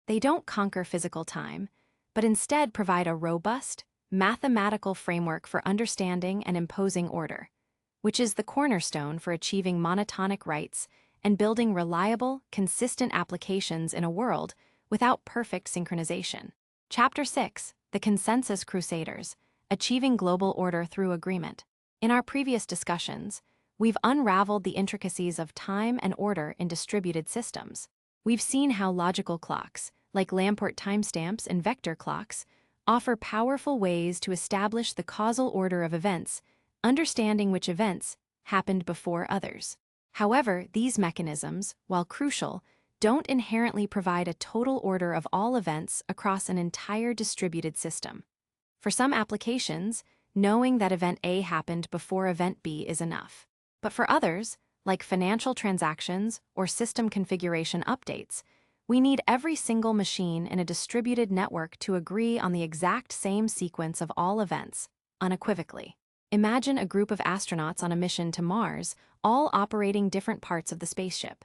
Speaker 1: They don't conquer physical time, but instead provide a robust, mathematical framework for understanding and imposing order, which is the cornerstone for achieving monotonic rights and building reliable, consistent applications in a world without perfect synchronization. Chapter 6, The Consensus Crusaders, Achieving Global Order Through Agreement. In our previous discussions, we've unraveled the intricacies of time and order in distributed systems. We've seen how logical clocks, like Lamport timestamps and vector clocks, offer powerful ways to establish the causal order of events, understanding which events happened before others. However, these mechanisms, while crucial, don't inherently provide a total order of all events across an entire distributed system. For some applications, knowing that event A happened before event B is enough. But for others, like financial transactions or system configuration updates, we need every single machine in a distributed network to agree on the exact same sequence of all events, unequivocally. Imagine a group of astronauts on a mission to Mars, all operating different parts of the spaceship.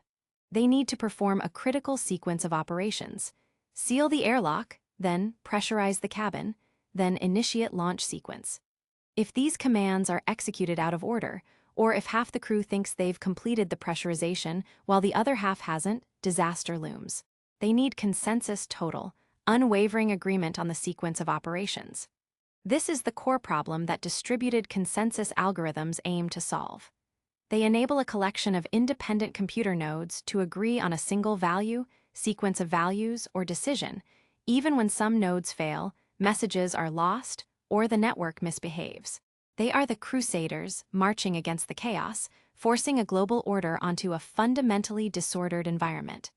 Speaker 1: They need to perform a critical sequence of operations: seal the airlock, then pressurize the cabin, then initiate launch sequence. If these commands are executed out of order, or if half the crew thinks they've completed the pressurization while the other half hasn't, disaster looms. They need consensus total, unwavering agreement on the sequence of operations. This is the core problem that distributed consensus algorithms aim to solve. They enable a collection of independent computer nodes to agree on a single value, sequence of values, or decision, even when some nodes fail, messages are lost, or the network misbehaves. They are the crusaders marching against the chaos, forcing a global order onto a fundamentally disordered environment.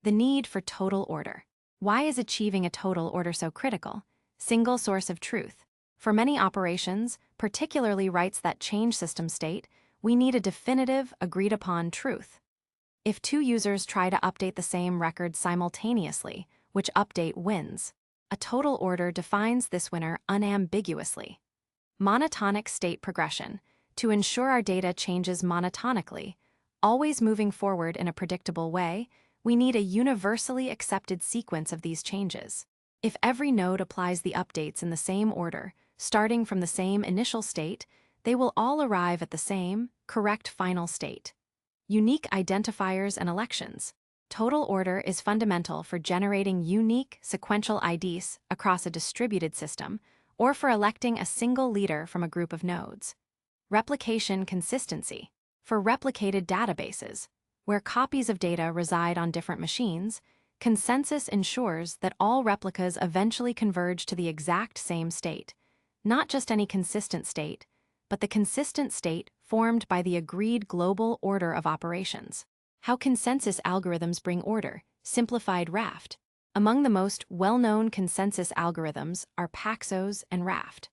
Speaker 1: The need for total order. Why is achieving a total order so critical? Single source of truth. For many operations, particularly writes that change system state, we need a definitive, agreed-upon truth. If two users try to update the same record simultaneously, which update wins? A total order defines this winner unambiguously. Monotonic state progression. To ensure our data changes monotonically, always moving forward in a predictable way, we need a universally accepted sequence of these changes. If every node applies the updates in the same order, starting from the same initial state, they will all arrive at the same, correct final state. Unique identifiers and elections. Total order is fundamental for generating unique, sequential IDs across a distributed system, or for electing a single leader from a group of nodes. Replication consistency. For replicated databases, where copies of data reside on different machines, consensus ensures that all replicas eventually converge to the exact same state. Not just any consistent state, but the consistent state formed by the agreed global order of operations. How consensus algorithms bring order. Simplified Raft. Among the most well-known consensus algorithms are Paxos and Raft.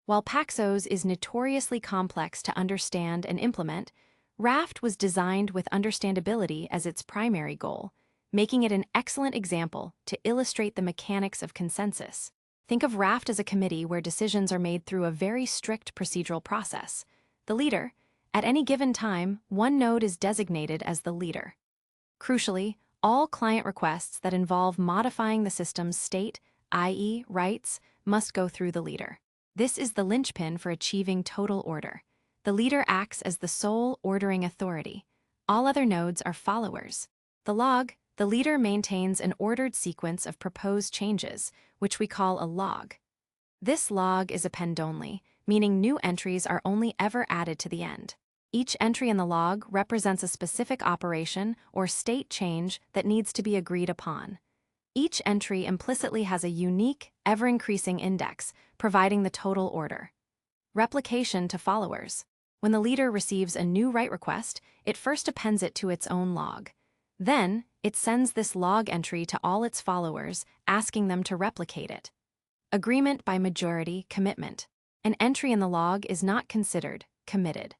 Speaker 1: While Paxos is notoriously complex to understand and implement, Raft was designed with understandability as its primary goal, making it an excellent example to illustrate the mechanics of consensus. Think of Raft as a committee where decisions are made through a very strict procedural process. The leader, at any given time, one node is designated as the leader. Crucially, all client requests that involve modifying the system's state, i.e., rights, must go through the leader. This is the linchpin for achieving total order. The leader acts as the sole ordering authority. All other nodes are followers. The the leader maintains an ordered sequence of proposed changes, which we call a log. This log is append-only, meaning new entries are only ever added to the end. Each entry in the log represents a specific operation or state change that needs to be agreed upon. Each entry implicitly has a unique, ever-increasing index, providing the total order. Replication to followers. When the leader receives a new write request, it first appends it to its own log. Then, it sends this log entry to all its followers, asking them to replicate it. Agreement by majority commitment. An entry in the log is not considered committed,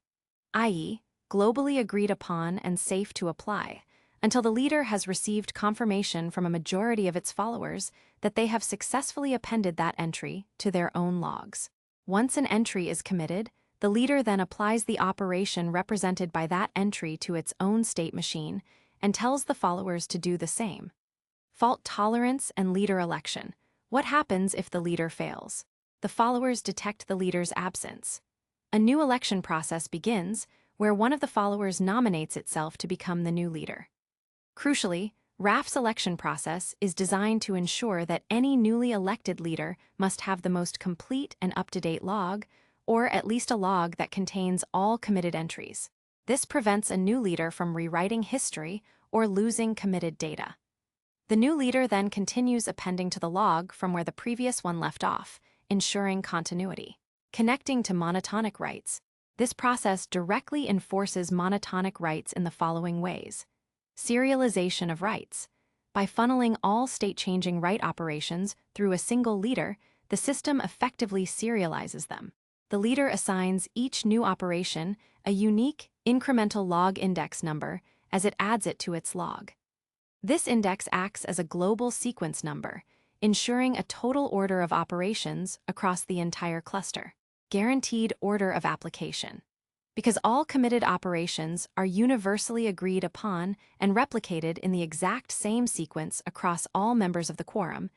Speaker 1: i.e., globally agreed upon and safe to apply, until the leader has received confirmation from a majority of its followers that they have successfully appended that entry to their own logs. Once an entry is committed, the leader then applies the operation represented by that entry to its own state machine and tells the followers to do the same. Fault tolerance and leader election. What happens if the leader fails? The followers detect the leader's absence. A new election process begins, where one of the followers nominates itself to become the new leader. Crucially, RAF's election process is designed to ensure that any newly elected leader must have the most complete and up-to-date log, or at least a log that contains all committed entries. This prevents a new leader from rewriting history or losing committed data. The new leader then continues appending to the log from where the previous one left off, ensuring continuity. Connecting to monotonic rights. This process directly enforces monotonic rights in the following ways. Serialization of rights. By funneling all state-changing right operations through a single leader, the system effectively serializes them. The leader assigns each new operation a unique, incremental log index number as it adds it to its log. This index acts as a global sequence number, ensuring a total order of operations across the entire cluster. Guaranteed order of application. Because all committed operations are universally agreed upon and replicated in the exact same sequence across all members of the quorum,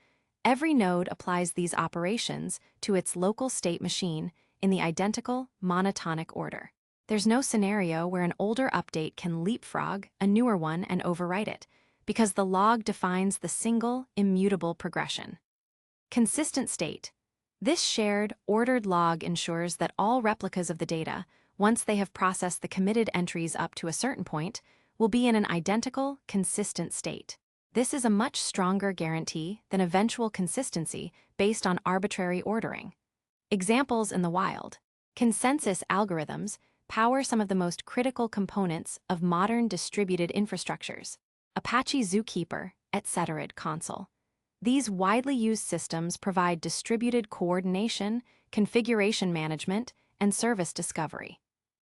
Speaker 1: every node applies these operations to its local state machine in the identical monotonic order. There's no scenario where an older update can leapfrog a newer one and overwrite it, because the log defines the single, immutable progression. Consistent state. This shared, ordered log ensures that all replicas of the data, once they have processed the committed entries up to a certain point, will be in an identical, consistent state. This is a much stronger guarantee than eventual consistency based on arbitrary ordering. Examples in the wild. Consensus algorithms power some of the most critical components of modern distributed infrastructures. Apache Zookeeper, etc. console. These widely used systems provide distributed coordination, configuration management, and service discovery.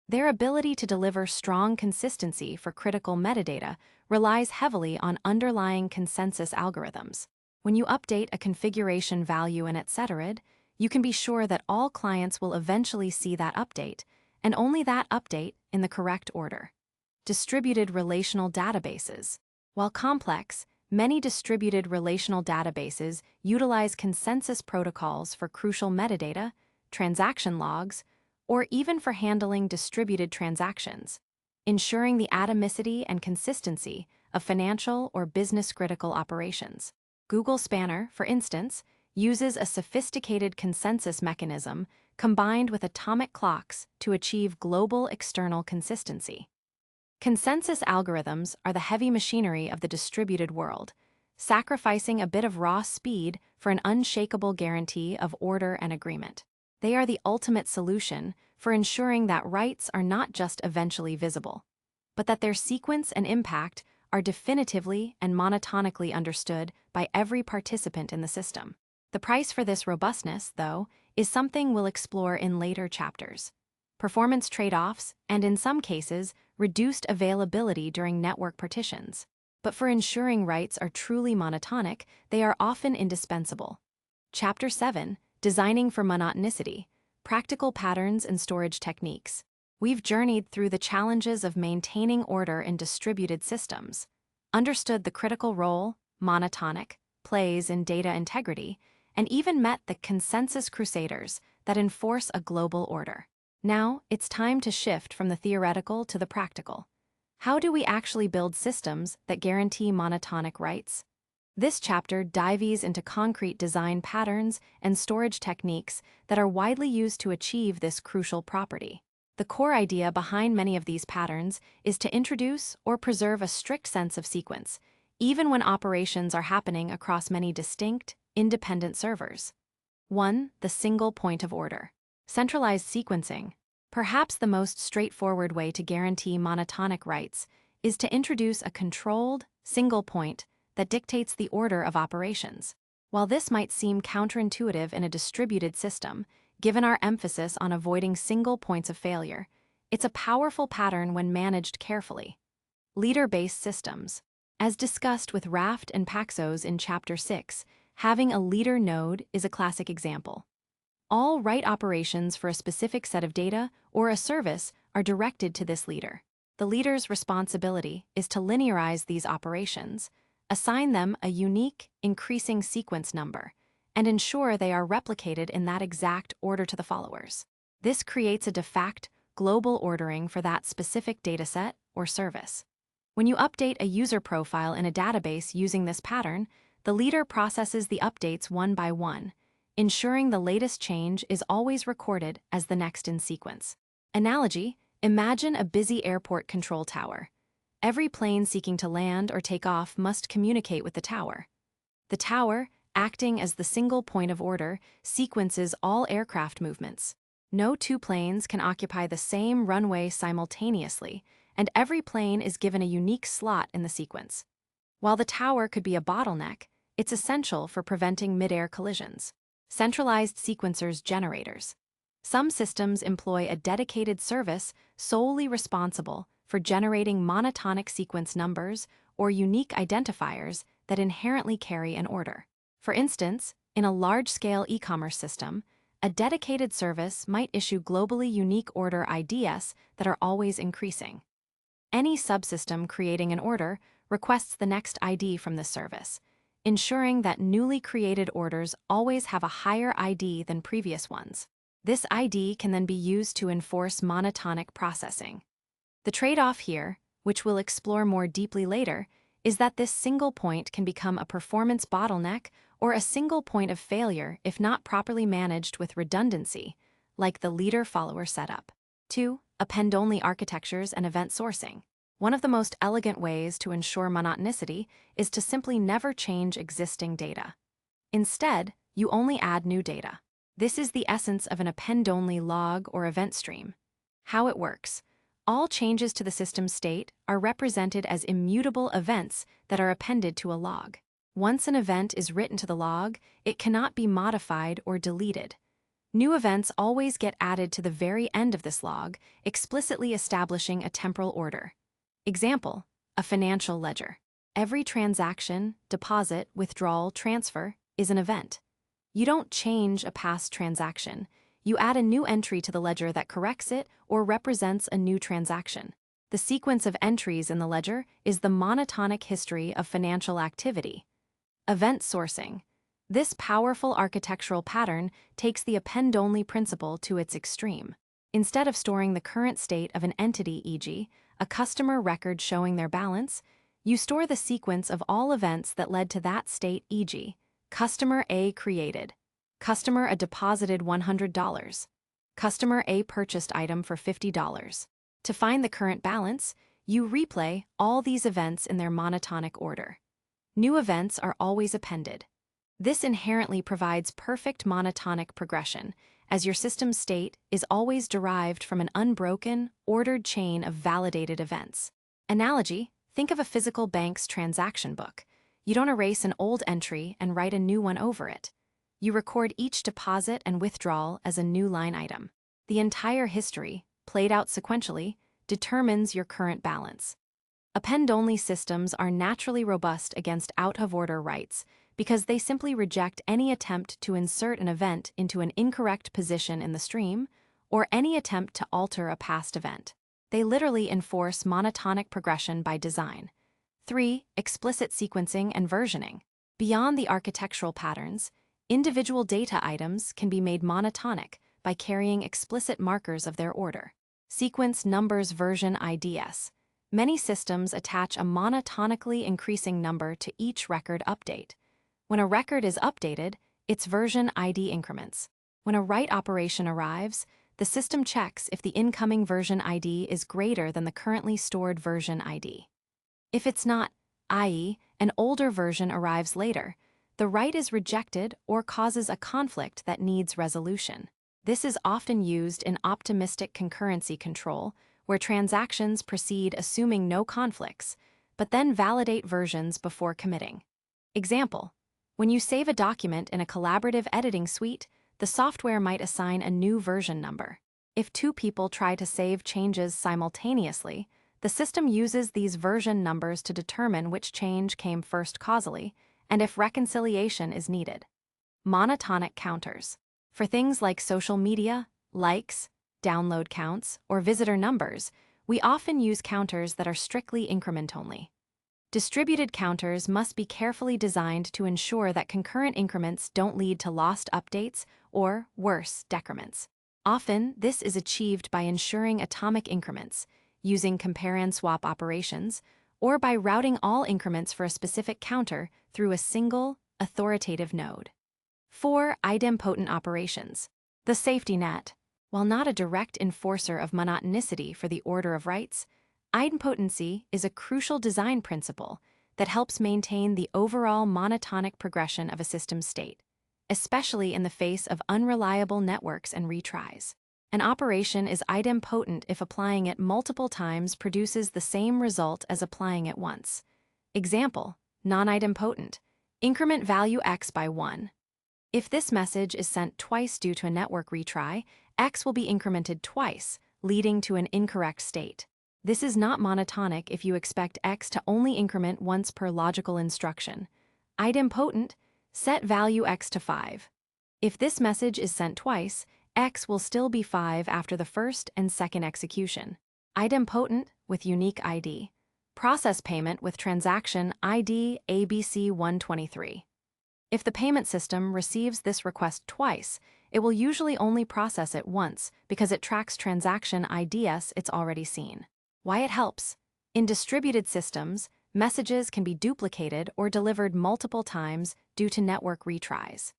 Speaker 1: Their ability to deliver strong consistency for critical metadata relies heavily on underlying consensus algorithms. When you update a configuration value in etc., you can be sure that all clients will eventually see that update, and only that update in the correct order. Distributed relational databases. While complex, many distributed relational databases utilize consensus protocols for crucial metadata, transaction logs, or even for handling distributed transactions, ensuring the atomicity and consistency of financial or business-critical operations. Google Spanner, for instance, uses a sophisticated consensus mechanism combined with atomic clocks to achieve global external consistency. Consensus algorithms are the heavy machinery of the distributed world, sacrificing a bit of raw speed for an unshakable guarantee of order and agreement. They are the ultimate solution for ensuring that rights are not just eventually visible, but that their sequence and impact are definitively and monotonically understood by every participant in the system. The price for this robustness, though, is something we'll explore in later chapters. Performance trade-offs, and in some cases, reduced availability during network partitions. But for ensuring rights are truly monotonic, they are often indispensable. Chapter 7, Designing for Monotonicity, Practical Patterns and Storage Techniques. We've journeyed through the challenges of maintaining order in distributed systems, understood the critical role monotonic plays in data integrity, and even met the consensus crusaders that enforce a global order. Now, it's time to shift from the theoretical to the practical. How do we actually build systems that guarantee monotonic writes? This chapter dives into concrete design patterns and storage techniques that are widely used to achieve this crucial property. The core idea behind many of these patterns is to introduce or preserve a strict sense of sequence, even when operations are happening across many distinct, independent servers. 1. The single point of order. Centralized sequencing. Perhaps the most straightforward way to guarantee monotonic writes is to introduce a controlled, single point that dictates the order of operations. While this might seem counterintuitive in a distributed system, given our emphasis on avoiding single points of failure, it's a powerful pattern when managed carefully. Leader-based systems. As discussed with Raft and Paxos in Chapter 6, having a leader node is a classic example. All write operations for a specific set of data or a service are directed to this leader. The leader's responsibility is to linearize these operations, assign them a unique, increasing sequence number, and ensure they are replicated in that exact order to the followers. This creates a de facto global ordering for that specific dataset or service. When you update a user profile in a database using this pattern, the leader processes the updates one by one, ensuring the latest change is always recorded as the next in sequence. Analogy: imagine a busy airport control tower. Every plane seeking to land or take off must communicate with the tower. The tower, acting as the single point of order, sequences all aircraft movements. No two planes can occupy the same runway simultaneously, and every plane is given a unique slot in the sequence. While the tower could be a bottleneck, it's essential for preventing mid-air collisions. Centralized sequencers generators. Some systems employ a dedicated service solely responsible for generating monotonic sequence numbers or unique identifiers that inherently carry an order. For instance, in a large-scale e-commerce system, a dedicated service might issue globally unique order IDs that are always increasing. Any subsystem creating an order requests the next ID from this service, ensuring that newly created orders always have a higher ID than previous ones. This ID can then be used to enforce monotonic processing. The trade-off here, which we'll explore more deeply later, is that this single point can become a performance bottleneck or a single point of failure if not properly managed with redundancy, like the leader-follower setup. 2. Append-only architectures and event sourcing. One of the most elegant ways to ensure monotonicity is to simply never change existing data. Instead, you only add new data. This is the essence of an append-only log or event stream. How it works: all changes to the system state are represented as immutable events that are appended to a log. Once an event is written to the log, it cannot be modified or deleted. New events always get added to the very end of this log, explicitly establishing a temporal order. Example: a financial ledger. Every transaction, deposit, withdrawal, transfer is an event. You don't change a past transaction. You add a new entry to the ledger that corrects it or represents a new transaction. The sequence of entries in the ledger is the monotonic history of financial activity. Event sourcing. This powerful architectural pattern takes the append-only principle to its extreme. Instead of storing the current state of an entity, e.g., a customer record showing their balance, you store the sequence of all events that led to that state, e.g., Customer A created, Customer A deposited $100, Customer A purchased item for $50. To find the current balance, you replay all these events in their monotonic order. New events are always appended. This inherently provides perfect monotonic progression, as your system state is always derived from an unbroken, ordered chain of validated events. Analogy: think of a physical bank's transaction book. You don't erase an old entry and write a new one over it. You record each deposit and withdrawal as a new line item. The entire history, played out sequentially, determines your current balance. Append-only systems are naturally robust against out-of-order writes because they simply reject any attempt to insert an event into an incorrect position in the stream or any attempt to alter a past event. They literally enforce monotonic progression by design. 3. Explicit sequencing and versioning. Beyond the architectural patterns, individual data items can be made monotonic by carrying explicit markers of their order. Sequence numbers version IDs. Many systems attach a monotonically increasing number to each record update. When a record is updated, its version ID increments. When a write operation arrives, the system checks if the incoming version ID is greater than the currently stored version ID. If it's not, i.e., an older version arrives later, the write is rejected or causes a conflict that needs resolution. This is often used in optimistic concurrency control, where transactions proceed assuming no conflicts, but then validate versions before committing. Example: when you save a document in a collaborative editing suite, the software might assign a new version number. If two people try to save changes simultaneously, the system uses these version numbers to determine which change came first causally, and if reconciliation is needed. Monotonic counters. For things like social media, likes, download counts, or visitor numbers, we often use counters that are strictly increment only. Distributed counters must be carefully designed to ensure that concurrent increments don't lead to lost updates or, worse, decrements. Often, this is achieved by ensuring atomic increments, using compare-and-swap operations, or by routing all increments for a specific counter through a single, authoritative node. 4. Idempotent operations. The safety net. While not a direct enforcer of monotonicity for the order of writes, idempotency is a crucial design principle that helps maintain the overall monotonic progression of a system's state, especially in the face of unreliable networks and retries. An operation is idempotent if applying it multiple times produces the same result as applying it once. Example: non-idempotent. Increment value x by 1. If this message is sent twice due to a network retry, x will be incremented twice, leading to an incorrect state. This is not monotonic if you expect x to only increment once per logical instruction. Idempotent, set value x to 5. If this message is sent twice, x will still be 5 after the first and second execution. Idempotent with unique ID. Process payment with transaction ID ABC123. If the payment system receives this request twice, it will usually only process it once because it tracks transaction IDs it's already seen. Why it helps? In distributed systems, messages can be duplicated or delivered multiple times due to network retries.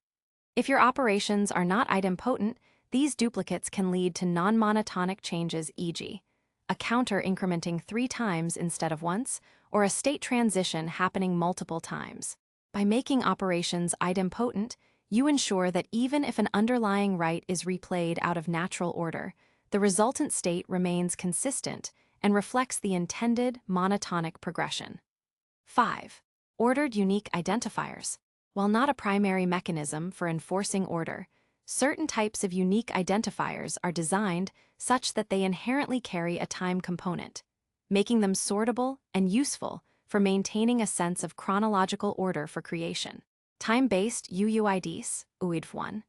Speaker 1: If your operations are not idempotent, these duplicates can lead to non-monotonic changes, e.g., a counter incrementing 3 times instead of once, or a state transition happening multiple times. By making operations idempotent, you ensure that even if an underlying write is replayed out of natural order, the resultant state remains consistent and reflects the intended monotonic progression. 5. Ordered unique identifiers. While not a primary mechanism for enforcing order, certain types of unique identifiers are designed such that they inherently carry a time component, making them sortable and useful for maintaining a sense of chronological order for creation. Time-based UUIDs, UID1.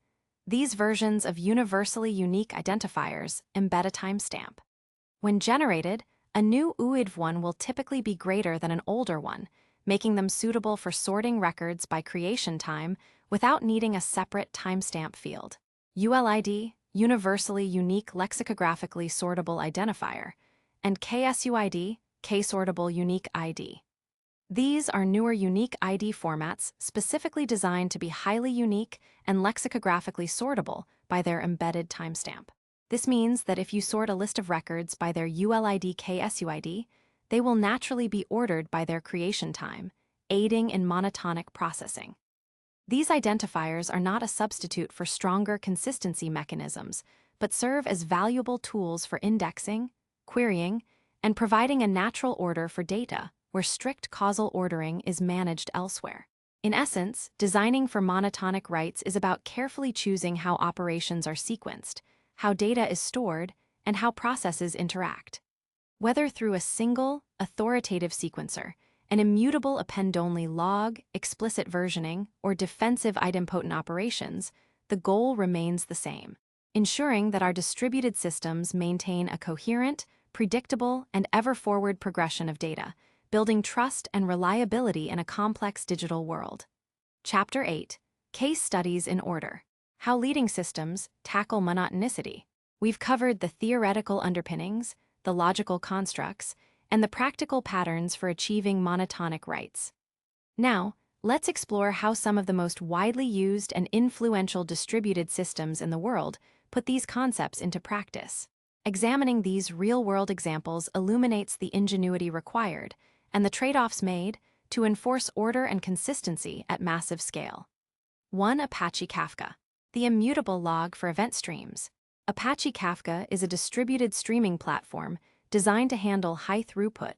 Speaker 1: These versions of universally unique identifiers embed a timestamp. When generated, a new UID1 will typically be greater than an older one, making them suitable for sorting records by creation time without needing a separate timestamp field. ULID, Universally Unique Lexicographically Sortable Identifier, and KSUID, K-Sortable Unique ID. These are newer unique ID formats specifically designed to be highly unique and lexicographically sortable by their embedded timestamp. This means that if you sort a list of records by their ULID KSUID, they will naturally be ordered by their creation time, aiding in monotonic processing. These identifiers are not a substitute for stronger consistency mechanisms, but serve as valuable tools for indexing, querying, and providing a natural order for data where strict causal ordering is managed elsewhere. In essence, designing for monotonic writes is about carefully choosing how operations are sequenced, how data is stored, and how processes interact. Whether through a single, authoritative sequencer, an immutable append-only log, explicit versioning, or defensive idempotent operations, the goal remains the same: ensuring that our distributed systems maintain a coherent, predictable, and ever-forward progression of data, building trust and reliability in a complex digital world. Chapter 8. Case Studies in Order. How Leading Systems Tackle Monotonicity. We've covered the theoretical underpinnings, the logical constructs, and the practical patterns for achieving monotonic writes. Now, let's explore how some of the most widely used and influential distributed systems in the world put these concepts into practice. Examining these real-world examples illuminates the ingenuity required and the trade-offs made to enforce order and consistency at massive scale. 1. Apache Kafka, the immutable log for event streams. Apache Kafka is a distributed streaming platform designed to handle high-throughput,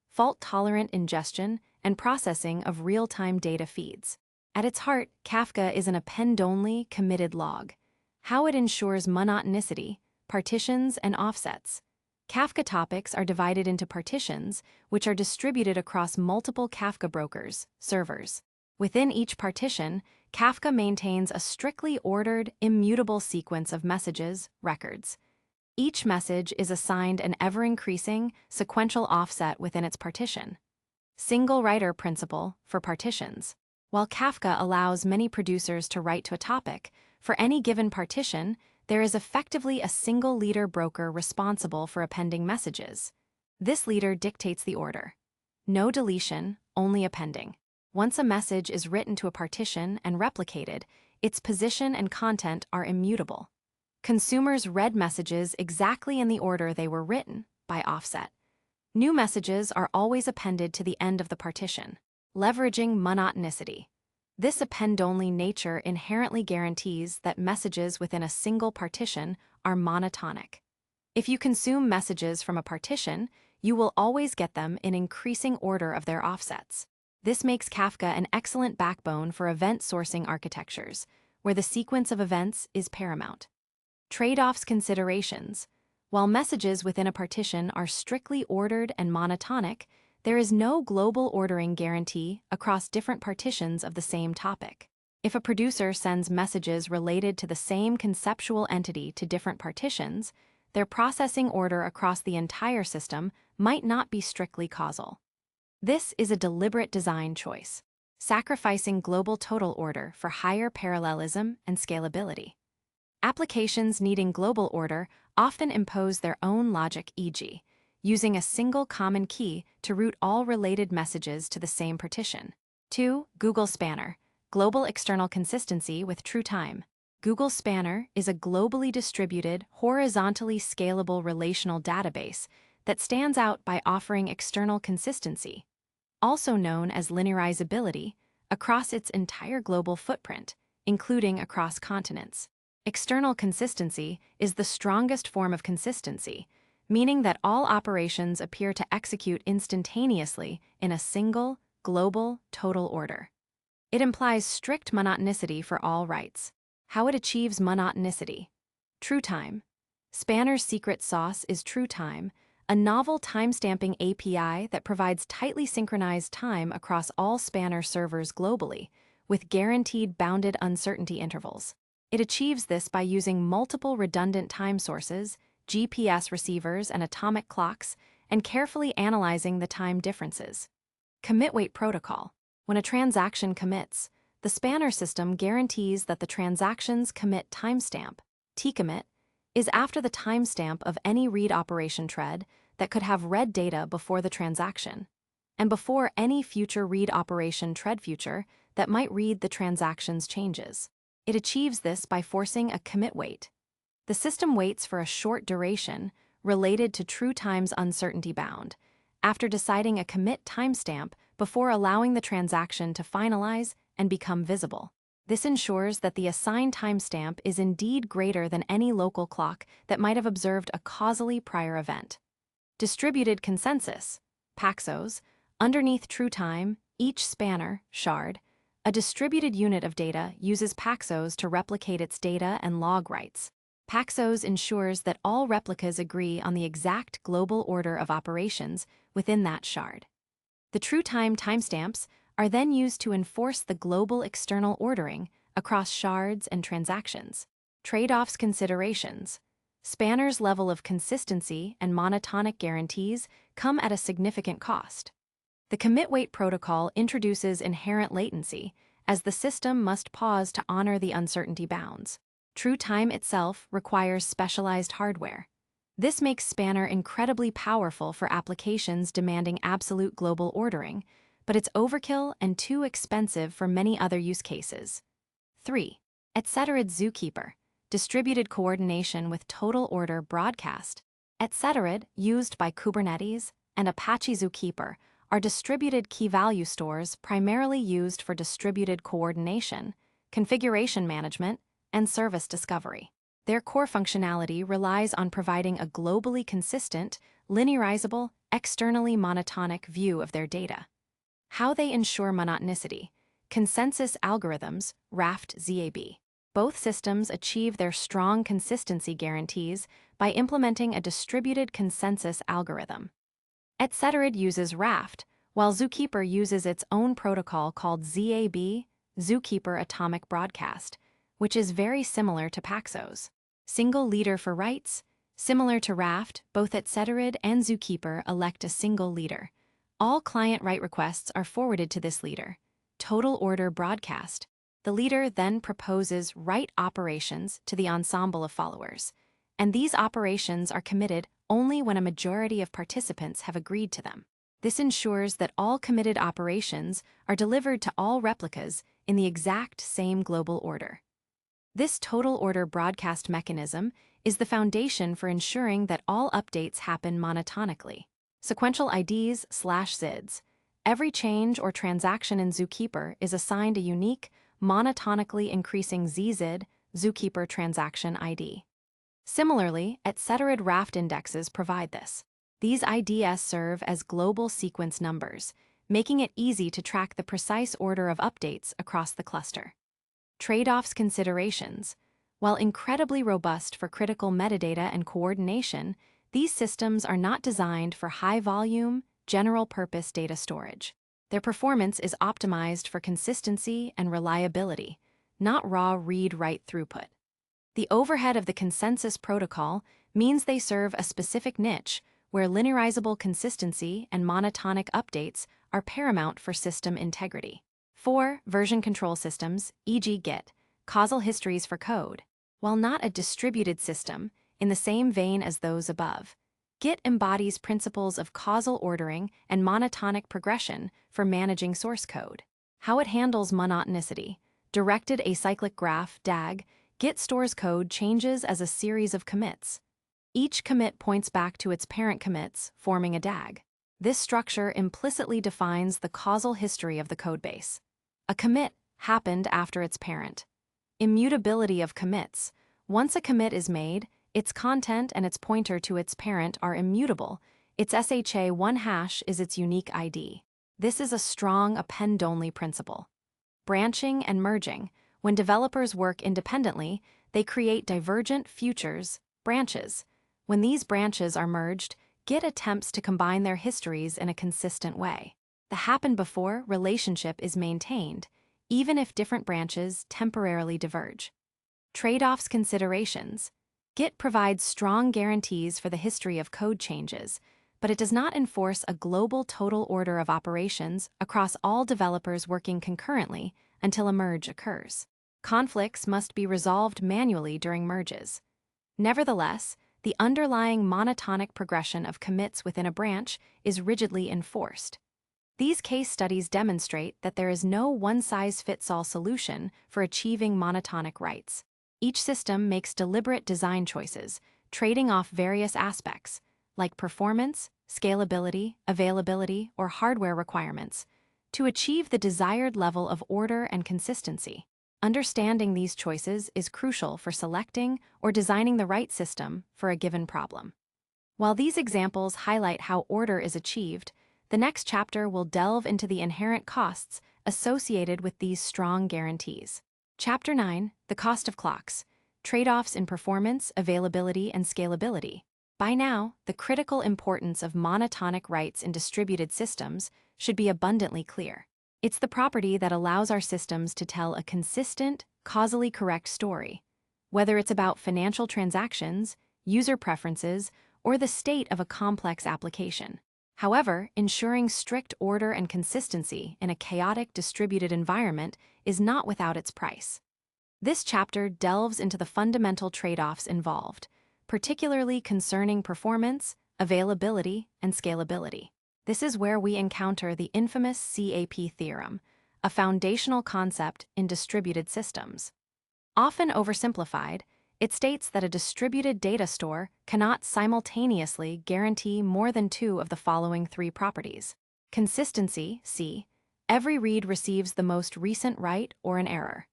Speaker 1: fault-tolerant ingestion and processing of real-time data feeds. At its heart, Kafka is an append-only, committed log. How it ensures monotonicity, partitions, and offsets. Kafka topics are divided into partitions, which are distributed across multiple Kafka brokers, servers. Within each partition, Kafka maintains a strictly ordered, immutable sequence of messages, records. Each message is assigned an ever-increasing, sequential offset within its partition. Single writer principle for partitions. While Kafka allows many producers to write to a topic, for any given partition, there is effectively a single leader broker responsible for appending messages. This leader dictates the order. No deletion, only appending. Once a message is written to a partition and replicated, its position and content are immutable. Consumers read messages exactly in the order they were written, by offset. New messages are always appended to the end of the partition, leveraging monotonicity. This append-only nature inherently guarantees that messages within a single partition are monotonic. If you consume messages from a partition, you will always get them in increasing order of their offsets. This makes Kafka an excellent backbone for event sourcing architectures, where the sequence of events is paramount. Trade-offs considerations. While messages within a partition are strictly ordered and monotonic, there is no global ordering guarantee across different partitions of the same topic. If a producer sends messages related to the same conceptual entity to different partitions, their processing order across the entire system might not be strictly causal. This is a deliberate design choice, sacrificing global total order for higher parallelism and scalability. Applications needing global order often impose their own logic, e.g., using a single common key to route all related messages to the same partition. 2. Google Spanner, global external consistency with true time. Google Spanner is a globally distributed, horizontally scalable relational database that stands out by offering external consistency, also known as linearizability, across its entire global footprint, including across continents. External consistency is the strongest form of consistency, meaning that all operations appear to execute instantaneously in a single, global, total order. It implies strict monotonicity for all writes. How it achieves monotonicity. True time. Spanner's secret sauce is True Time, a novel timestamping API that provides tightly synchronized time across all Spanner servers globally, with guaranteed bounded uncertainty intervals. It achieves this by using multiple redundant time sources, GPS receivers, and atomic clocks, and carefully analyzing the time differences. Commit wait protocol. When a transaction commits, the Spanner system guarantees that the transaction's commit timestamp, tcommit, is after the timestamp of any read operation thread that could have read data before the transaction, and before any future read operation thread future that might read the transaction's changes. It achieves this by forcing a commit wait. The system waits for a short duration related to true time's uncertainty bound, after deciding a commit timestamp before allowing the transaction to finalize and become visible. This ensures that the assigned timestamp is indeed greater than any local clock that might have observed a causally prior event. Distributed consensus, Paxos, underneath true time, each spanner, shard, a distributed unit of data uses Paxos to replicate its data and log writes. Paxos ensures that all replicas agree on the exact global order of operations within that shard. The true time timestamps are then used to enforce the global external ordering across shards and transactions. Trade-offs considerations. Spanner's level of consistency and monotonic guarantees come at a significant cost. The commit wait protocol introduces inherent latency, as the system must pause to honor the uncertainty bounds. True time itself requires specialized hardware. This makes Spanner incredibly powerful for applications demanding absolute global ordering, but it's overkill and too expensive for many other use cases. 3. Etcetera Zookeeper, distributed coordination with total order broadcast. Etcetera, used by Kubernetes, and Apache Zookeeper are distributed key-value stores primarily used for distributed coordination, configuration management, and service discovery. Their core functionality relies on providing a globally consistent, linearizable, externally monotonic view of their data. How they ensure monotonicity. Consensus algorithms, Raft ZAB. Both systems achieve their strong consistency guarantees by implementing a distributed consensus algorithm. Etcetera uses Raft, while Zookeeper uses its own protocol called ZAB, Zookeeper Atomic Broadcast, which is very similar to Paxos. Single leader for writes. Similar to Raft, both Etcetera and Zookeeper elect a single leader. All client write requests are forwarded to this leader. Total order broadcast. The leader then proposes write operations to the ensemble of followers, and these operations are committed only when a majority of participants have agreed to them. This ensures that all committed operations are delivered to all replicas in the exact same global order. This total order broadcast mechanism is the foundation for ensuring that all updates happen monotonically. Sequential IDs/ZIDs. Every change or transaction in Zookeeper is assigned a unique, monotonically increasing ZZID, Zookeeper transaction ID. Similarly, Etcetera Raft indexes provide this. These IDs serve as global sequence numbers, making it easy to track the precise order of updates across the cluster. Trade-offs considerations. While incredibly robust for critical metadata and coordination, these systems are not designed for high-volume, general-purpose data storage. Their performance is optimized for consistency and reliability, not raw read-write throughput. The overhead of the consensus protocol means they serve a specific niche where linearizable consistency and monotonic updates are paramount for system integrity. 4. Version control systems, e.g. Git, causal histories for code. While not a distributed system, in the same vein as those above, Git embodies principles of causal ordering and monotonic progression for managing source code. How it handles monotonicity. Directed acyclic graph, DAG, Git stores code changes as a series of commits. Each commit points back to its parent commits, forming a DAG. This structure implicitly defines the causal history of the codebase. A commit happened after its parent. Immutability of commits. Once a commit is made, its content and its pointer to its parent are immutable. Its SHA-1 hash is its unique ID. This is a strong append-only principle. Branching and merging. When developers work independently, they create divergent futures, branches. When these branches are merged, Git attempts to combine their histories in a consistent way. The happened before relationship is maintained, even if different branches temporarily diverge. Trade-offs considerations. Git provides strong guarantees for the history of code changes, but it does not enforce a global total order of operations across all developers working concurrently until a merge occurs. Conflicts must be resolved manually during merges. Nevertheless, the underlying monotonic progression of commits within a branch is rigidly enforced. These case studies demonstrate that there is no one-size-fits-all solution for achieving monotonic writes. Each system makes deliberate design choices, trading off various aspects, like performance, scalability, availability, or hardware requirements, to achieve the desired level of order and consistency. Understanding these choices is crucial for selecting or designing the right system for a given problem. While these examples highlight how order is achieved, the next chapter will delve into the inherent costs associated with these strong guarantees. Chapter 9, The Cost of Clocks, Trade-offs in Performance, Availability, and Scalability. By now, the critical importance of monotonic writes in distributed systems should be abundantly clear. It's the property that allows our systems to tell a consistent, causally correct story, whether it's about financial transactions, user preferences, or the state of a complex application. However, ensuring strict order and consistency in a chaotic distributed environment is not without its price. This chapter delves into the fundamental trade-offs involved, particularly concerning performance, availability, and scalability. This is where we encounter the infamous CAP theorem, a foundational concept in distributed systems. Often oversimplified, it states that a distributed data store cannot simultaneously guarantee more than two of the following three properties. Consistency, C. Every read receives the most recent write or an error.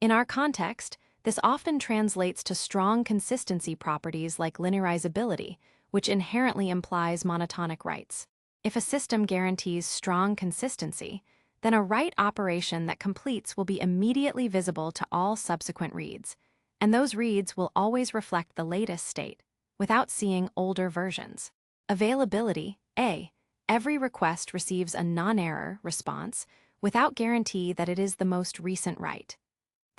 Speaker 1: In our context, this often translates to strong consistency properties like linearizability, which inherently implies monotonic writes. If a system guarantees strong consistency, then a write operation that completes will be immediately visible to all subsequent reads, and those reads will always reflect the latest state, without seeing older versions. Availability, A. Every request receives a non-error response without guarantee that it is the most recent write.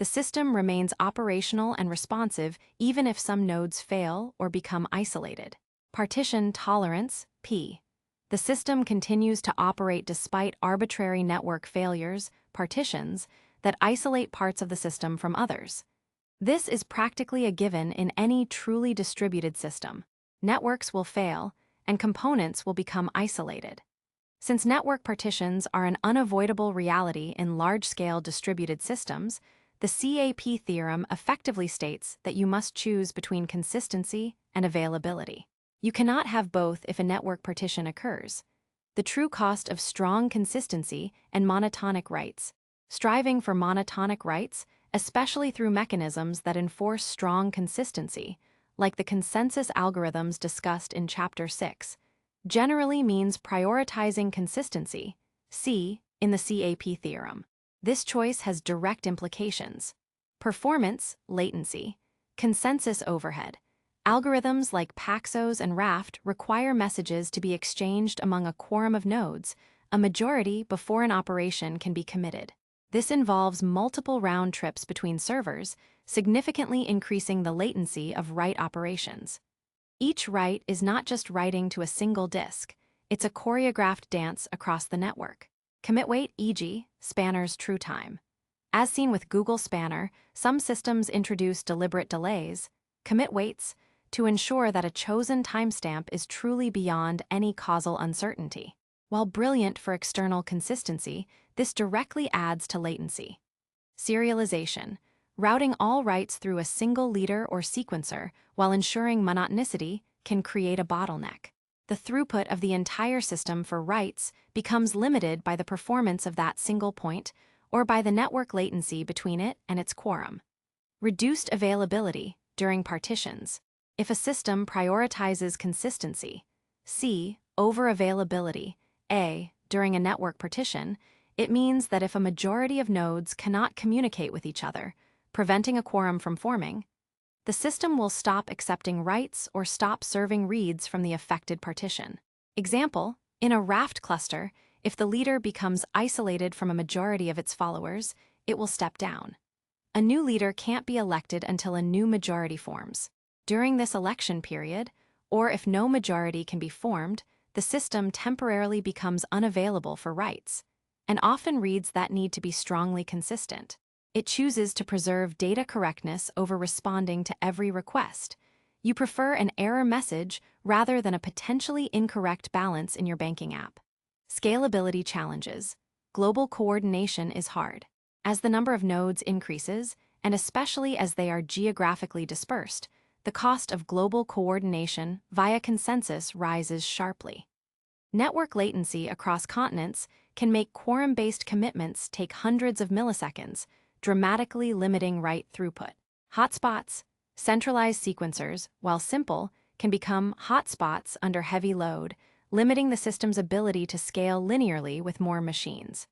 Speaker 1: The system remains operational and responsive even if some nodes fail or become isolated. Partition tolerance, P. The system continues to operate despite arbitrary network failures, partitions, that isolate parts of the system from others. This is practically a given in any truly distributed system. Networks will fail, and components will become isolated. Since network partitions are an unavoidable reality in large-scale distributed systems, the CAP theorem effectively states that you must choose between consistency and availability. You cannot have both if a network partition occurs. The true cost of strong consistency and monotonic writes. Striving for monotonic writes, especially through mechanisms that enforce strong consistency, like the consensus algorithms discussed in Chapter 6, generally means prioritizing consistency, C, in the CAP theorem. This choice has direct implications. Performance, latency, consensus overhead. Algorithms like Paxos and Raft require messages to be exchanged among a quorum of nodes, a majority before an operation can be committed. This involves multiple round trips between servers, significantly increasing the latency of write operations. Each write is not just writing to a single disk, it's a choreographed dance across the network. Commit wait, e.g., Spanner's true time. As seen with Google Spanner, some systems introduce deliberate delays, commit waits, to ensure that a chosen timestamp is truly beyond any causal uncertainty. While brilliant for external consistency, this directly adds to latency. Serialization, routing all writes through a single leader or sequencer while ensuring monotonicity, can create a bottleneck. The throughput of the entire system for writes becomes limited by the performance of that single point or by the network latency between it and its quorum. Reduced availability during partitions. If a system prioritizes consistency, C, over availability, A, during a network partition, it means that if a majority of nodes cannot communicate with each other, preventing a quorum from forming, the system will stop accepting writes or stop serving reads from the affected partition. Example, in a Raft cluster, if the leader becomes isolated from a majority of its followers, it will step down. A new leader can't be elected until a new majority forms. During this election period, or if no majority can be formed, the system temporarily becomes unavailable for writes, and often reads that need to be strongly consistent. It chooses to preserve data correctness over responding to every request. You prefer an error message rather than a potentially incorrect balance in your banking app. Scalability challenges. Global coordination is hard. As the number of nodes increases, and especially as they are geographically dispersed, the cost of global coordination via consensus rises sharply. Network latency across continents can make quorum-based commitments take hundreds of milliseconds, dramatically limiting write throughput. Hotspots. Centralized sequencers, while simple, can become hotspots under heavy load, limiting the system's ability to scale linearly with more machines.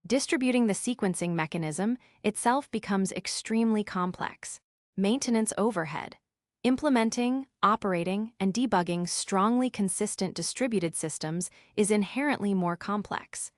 Speaker 1: Distributing the sequencing mechanism itself becomes extremely complex. Maintenance overhead. Implementing, operating, and debugging strongly consistent distributed systems is inherently more complex.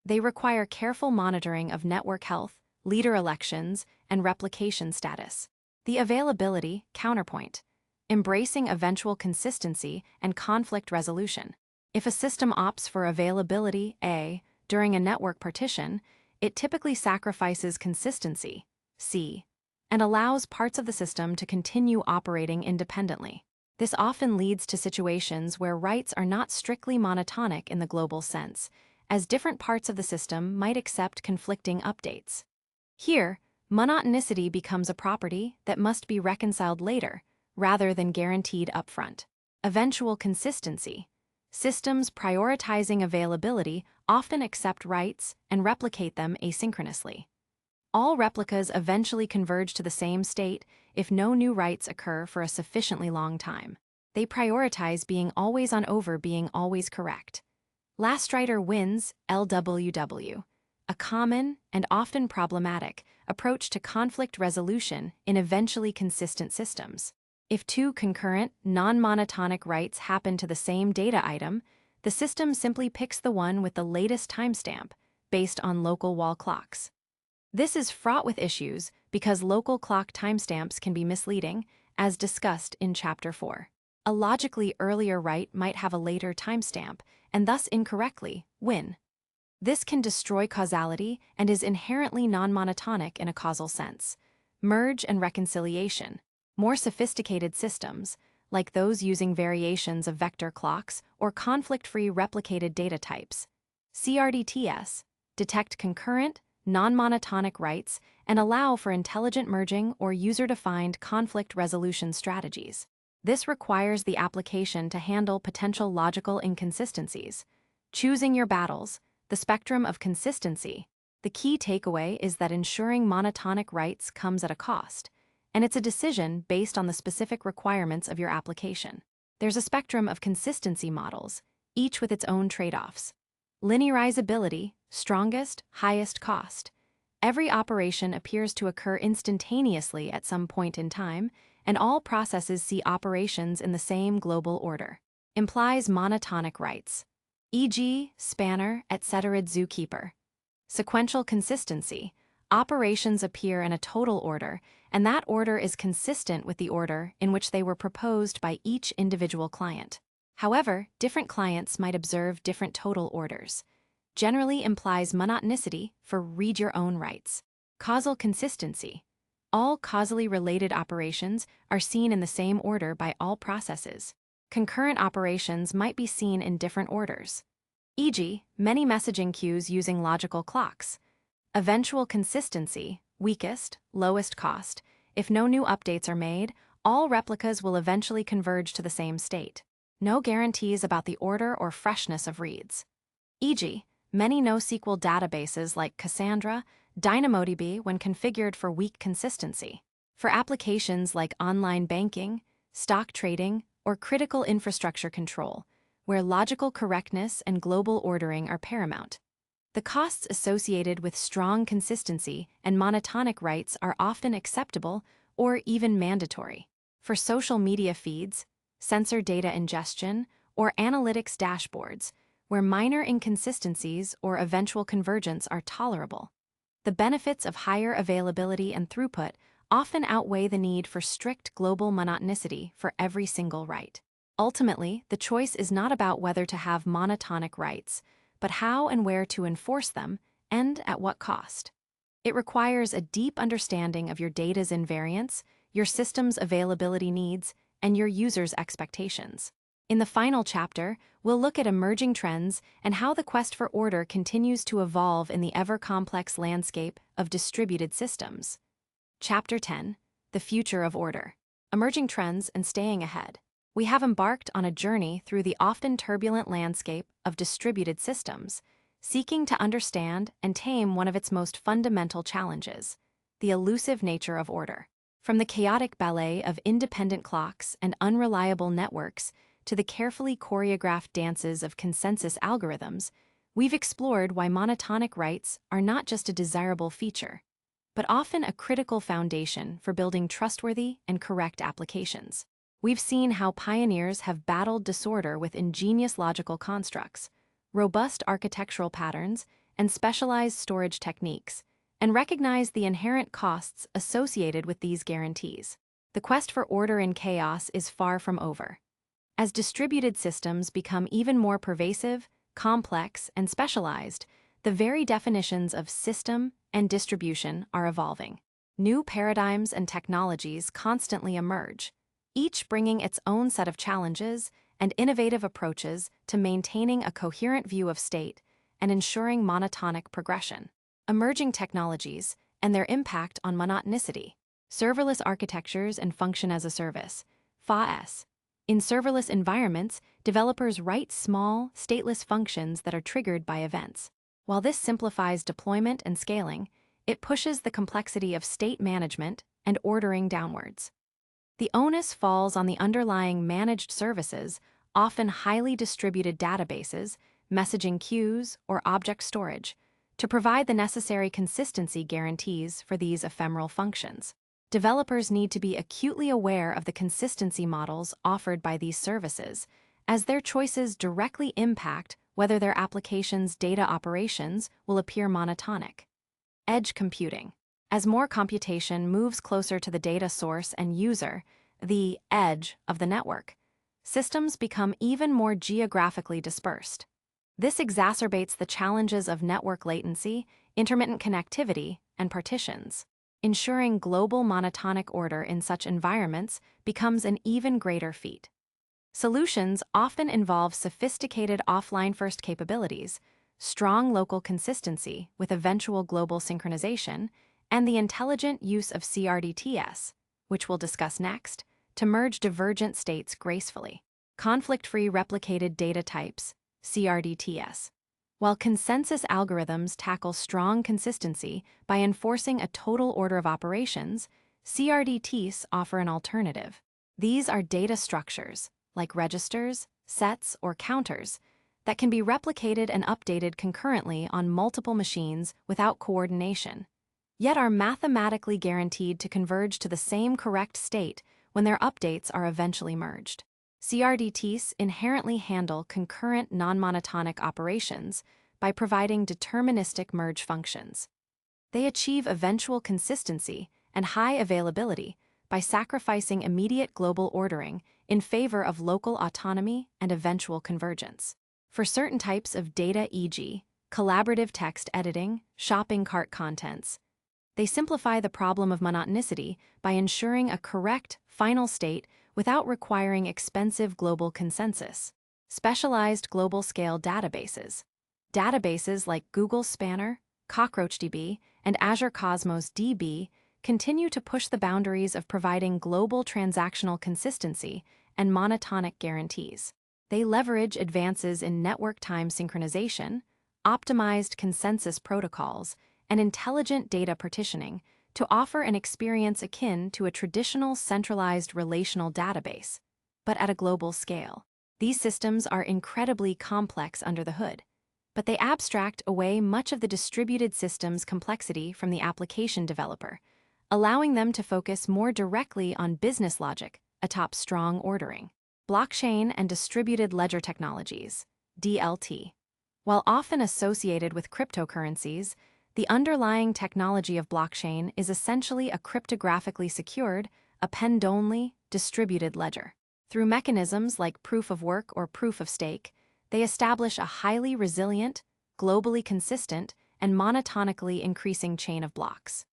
Speaker 1: They require careful monitoring of network health, leader elections, and replication status. The availability counterpoint. Embracing eventual consistency and conflict resolution. If a system opts for availability A during a network partition, it typically sacrifices consistency C, and allows parts of the system to continue operating independently. This often leads to situations where rights are not strictly monotonic in the global sense, as different parts of the system might accept conflicting updates. Here, monotonicity becomes a property that must be reconciled later, rather than guaranteed upfront. Eventual consistency. Systems prioritizing availability often accept rights and replicate them asynchronously. All replicas eventually converge to the same state if no new writes occur for a sufficiently long time. They prioritize being always on over being always correct. Last writer wins, LWW, a common and often problematic approach to conflict resolution in eventually consistent systems. If two concurrent, non-monotonic writes happen to the same data item, the system simply picks the one with the latest timestamp based on local wall clocks. This is fraught with issues because local clock timestamps can be misleading, as discussed in Chapter 4. A logically earlier write might have a later timestamp, and thus incorrectly win. This can destroy causality and is inherently non-monotonic in a causal sense. Merge and reconciliation. More sophisticated systems, like those using variations of vector clocks or conflict-free replicated data types, CRDTS, detect concurrent, non-monotonic writes and allow for intelligent merging or user-defined conflict resolution strategies. This requires the application to handle potential logical inconsistencies. Choosing your battles, the spectrum of consistency. The key takeaway is that ensuring monotonic writes comes at a cost, and it's a decision based on the specific requirements of your application. There's a spectrum of consistency models, each with its own trade-offs. Linearizability, strongest, highest cost. Every operation appears to occur instantaneously at some point in time, and all processes see operations in the same global order. Implies monotonic writes, e.g., spanner, etc. zookeeper. Sequential consistency. Operations appear in a total order, and that order is consistent with the order in which they were proposed by each individual client. However, different clients might observe different total orders. Generally implies monotonicity for read your own writes. Causal consistency. All causally related operations are seen in the same order by all processes. Concurrent operations might be seen in different orders, e.g., many messaging queues using logical clocks. Eventual consistency, weakest, lowest cost. If no new updates are made, all replicas will eventually converge to the same state. No guarantees about the order or freshness of reads. E.g., many NoSQL databases like Cassandra, DynamoDB when configured for weak consistency. For applications like online banking, stock trading, or critical infrastructure control, where logical correctness and global ordering are paramount. The costs associated with strong consistency and monotonic writes are often acceptable or even mandatory. For social media feeds, sensor data ingestion, or analytics dashboards, where minor inconsistencies or eventual convergence are tolerable. The benefits of higher availability and throughput often outweigh the need for strict global monotonicity for every single write. Ultimately, the choice is not about whether to have monotonic writes, but how and where to enforce them and at what cost. It requires a deep understanding of your data's invariance, your system's availability needs, and your users' expectations. In the final chapter, we'll look at emerging trends and how the quest for order continues to evolve in the ever-complex landscape of distributed systems. Chapter 10, The Future of Order. Emerging Trends and Staying Ahead. We have embarked on a journey through the often turbulent landscape of distributed systems, seeking to understand and tame one of its most fundamental challenges, the elusive nature of order. From the chaotic ballet of independent clocks and unreliable networks to the carefully choreographed dances of consensus algorithms, we've explored why monotonic writes are not just a desirable feature, but often a critical foundation for building trustworthy and correct applications. We've seen how pioneers have battled disorder with ingenious logical constructs, robust architectural patterns, and specialized storage techniques, and recognized the inherent costs associated with these guarantees. The quest for order in chaos is far from over. As distributed systems become even more pervasive, complex, and specialized, the very definitions of system and distribution are evolving. New paradigms and technologies constantly emerge, each bringing its own set of challenges and innovative approaches to maintaining a coherent view of state and ensuring monotonic progression. Emerging technologies and their impact on monotonicity. Serverless architectures and function as a service, FaaS. In serverless environments, developers write small, stateless functions that are triggered by events. While this simplifies deployment and scaling, it pushes the complexity of state management and ordering downwards. The onus falls on the underlying managed services, often highly distributed databases, messaging queues, or object storage, to provide the necessary consistency guarantees for these ephemeral functions. Developers need to be acutely aware of the consistency models offered by these services, as their choices directly impact whether their application's data operations will appear monotonic. Edge computing. As more computation moves closer to the data source and user, the edge of the network, systems become even more geographically dispersed. This exacerbates the challenges of network latency, intermittent connectivity, and partitions. Ensuring global monotonic order in such environments becomes an even greater feat. Solutions often involve sophisticated offline-first capabilities, strong local consistency with eventual global synchronization, and the intelligent use of CRDTS, which we'll discuss next, to merge divergent states gracefully. Conflict-free replicated data types, CRDTS. While consensus algorithms tackle strong consistency by enforcing a total order of operations, CRDTs offer an alternative. These are data structures, like registers, sets, or counters, that can be replicated and updated concurrently on multiple machines without coordination, yet are mathematically guaranteed to converge to the same correct state when their updates are eventually merged. CRDTs inherently handle concurrent non-monotonic operations by providing deterministic merge functions. They achieve eventual consistency and high availability by sacrificing immediate global ordering in favor of local autonomy and eventual convergence. For certain types of data, e.g., collaborative text editing, shopping cart contents, they simplify the problem of monotonicity by ensuring a correct, final state without requiring expensive global consensus. Specialized global-scale databases. Databases like Google Spanner, CockroachDB, and Azure Cosmos DB continue to push the boundaries of providing global transactional consistency and monotonic guarantees. They leverage advances in network time synchronization, optimized consensus protocols, and intelligent data partitioning to offer an experience akin to a traditional centralized relational database, but at a global scale. These systems are incredibly complex under the hood, but they abstract away much of the distributed system's complexity from the application developer, allowing them to focus more directly on business logic atop strong ordering. Blockchain and distributed ledger technologies, DLT. While often associated with cryptocurrencies, the underlying technology of blockchain is essentially a cryptographically secured, append-only, distributed ledger. Through mechanisms like proof of work or proof of stake, they establish a highly resilient, globally consistent, and monotonically increasing chain of blocks.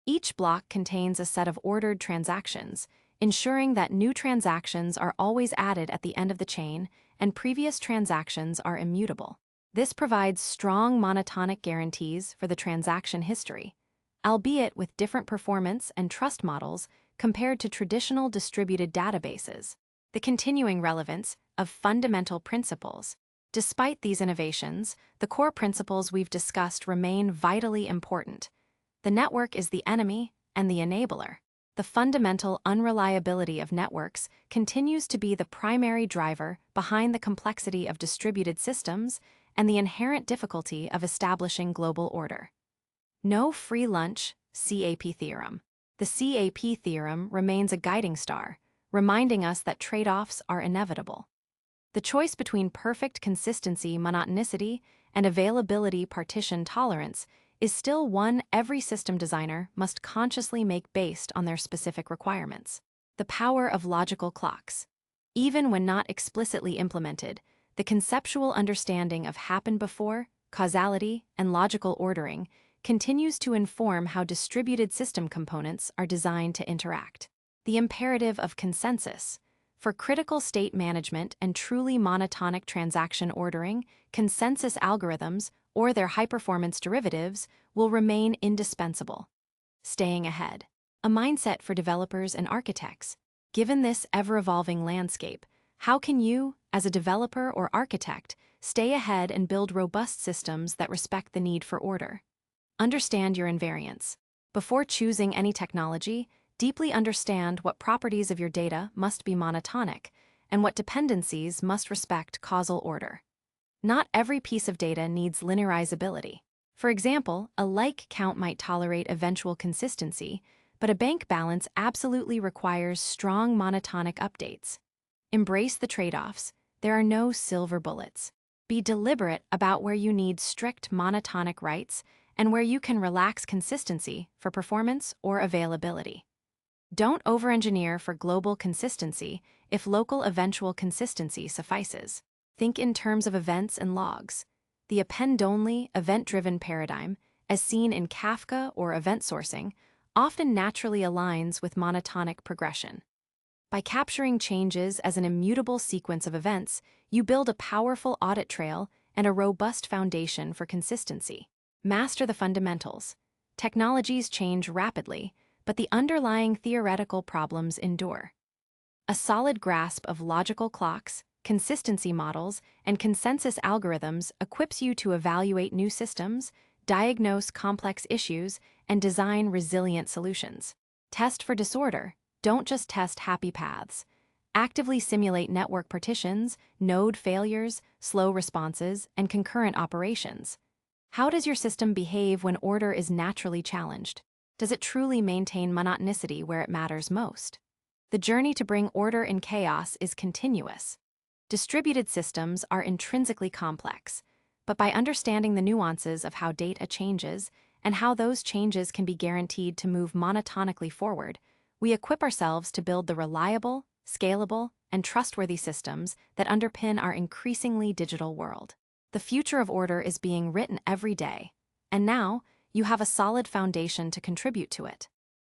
Speaker 1: Each block contains a set of ordered transactions, ensuring that new transactions are always added at the end of the chain and previous transactions are immutable. This provides strong monotonic guarantees for the transaction history, albeit with different performance and trust models compared to traditional distributed databases. The continuing relevance of fundamental principles. Despite these innovations, the core principles we've discussed remain vitally important. The network is the enemy and the enabler. The fundamental unreliability of networks continues to be the primary driver behind the complexity of distributed systems and the inherent difficulty of establishing global order. No free lunch, CAP theorem. The CAP theorem remains a guiding star, reminding us that trade-offs are inevitable. The choice between perfect consistency, monotonicity, and availability partition tolerance is still one every system designer must consciously make based on their specific requirements. The power of logical clocks. Even when not explicitly implemented, the conceptual understanding of happened before, causality, and logical ordering continues to inform how distributed system components are designed to interact. The imperative of consensus. For critical state management and truly monotonic transaction ordering, consensus algorithms, or their high-performance derivatives, will remain indispensable. Staying ahead. A mindset for developers and architects. Given this ever-evolving landscape, how can you, as a developer or architect, stay ahead and build robust systems that respect the need for order? Understand your invariants. Before choosing any technology, deeply understand what properties of your data must be monotonic and what dependencies must respect causal order. Not every piece of data needs linearizability. For example, a like count might tolerate eventual consistency, but a bank balance absolutely requires strong monotonic updates. Embrace the trade-offs. There are no silver bullets. Be deliberate about where you need strict monotonic writes and where you can relax consistency for performance or availability. Don't over-engineer for global consistency if local eventual consistency suffices. Think in terms of events and logs. The append-only, event-driven paradigm, as seen in Kafka or event sourcing, often naturally aligns with monotonic progression. By capturing changes as an immutable sequence of events, you build a powerful audit trail and a robust foundation for consistency. Master the fundamentals. Technologies change rapidly, but the underlying theoretical problems endure. A solid grasp of logical clocks, consistency models, and consensus algorithms equips you to evaluate new systems, diagnose complex issues, and design resilient solutions. Test for disorder. Don't just test happy paths. Actively simulate network partitions, node failures, slow responses, and concurrent operations. How does your system behave when order is naturally challenged? Does it truly maintain monotonicity where it matters most? The journey to bring order in chaos is continuous. Distributed systems are intrinsically complex, but by understanding the nuances of how data changes and how those changes can be guaranteed to move monotonically forward, we equip ourselves to build the reliable, scalable, and trustworthy systems that underpin our increasingly digital world. The future of order is being written every day, and now you have a solid foundation to contribute to it.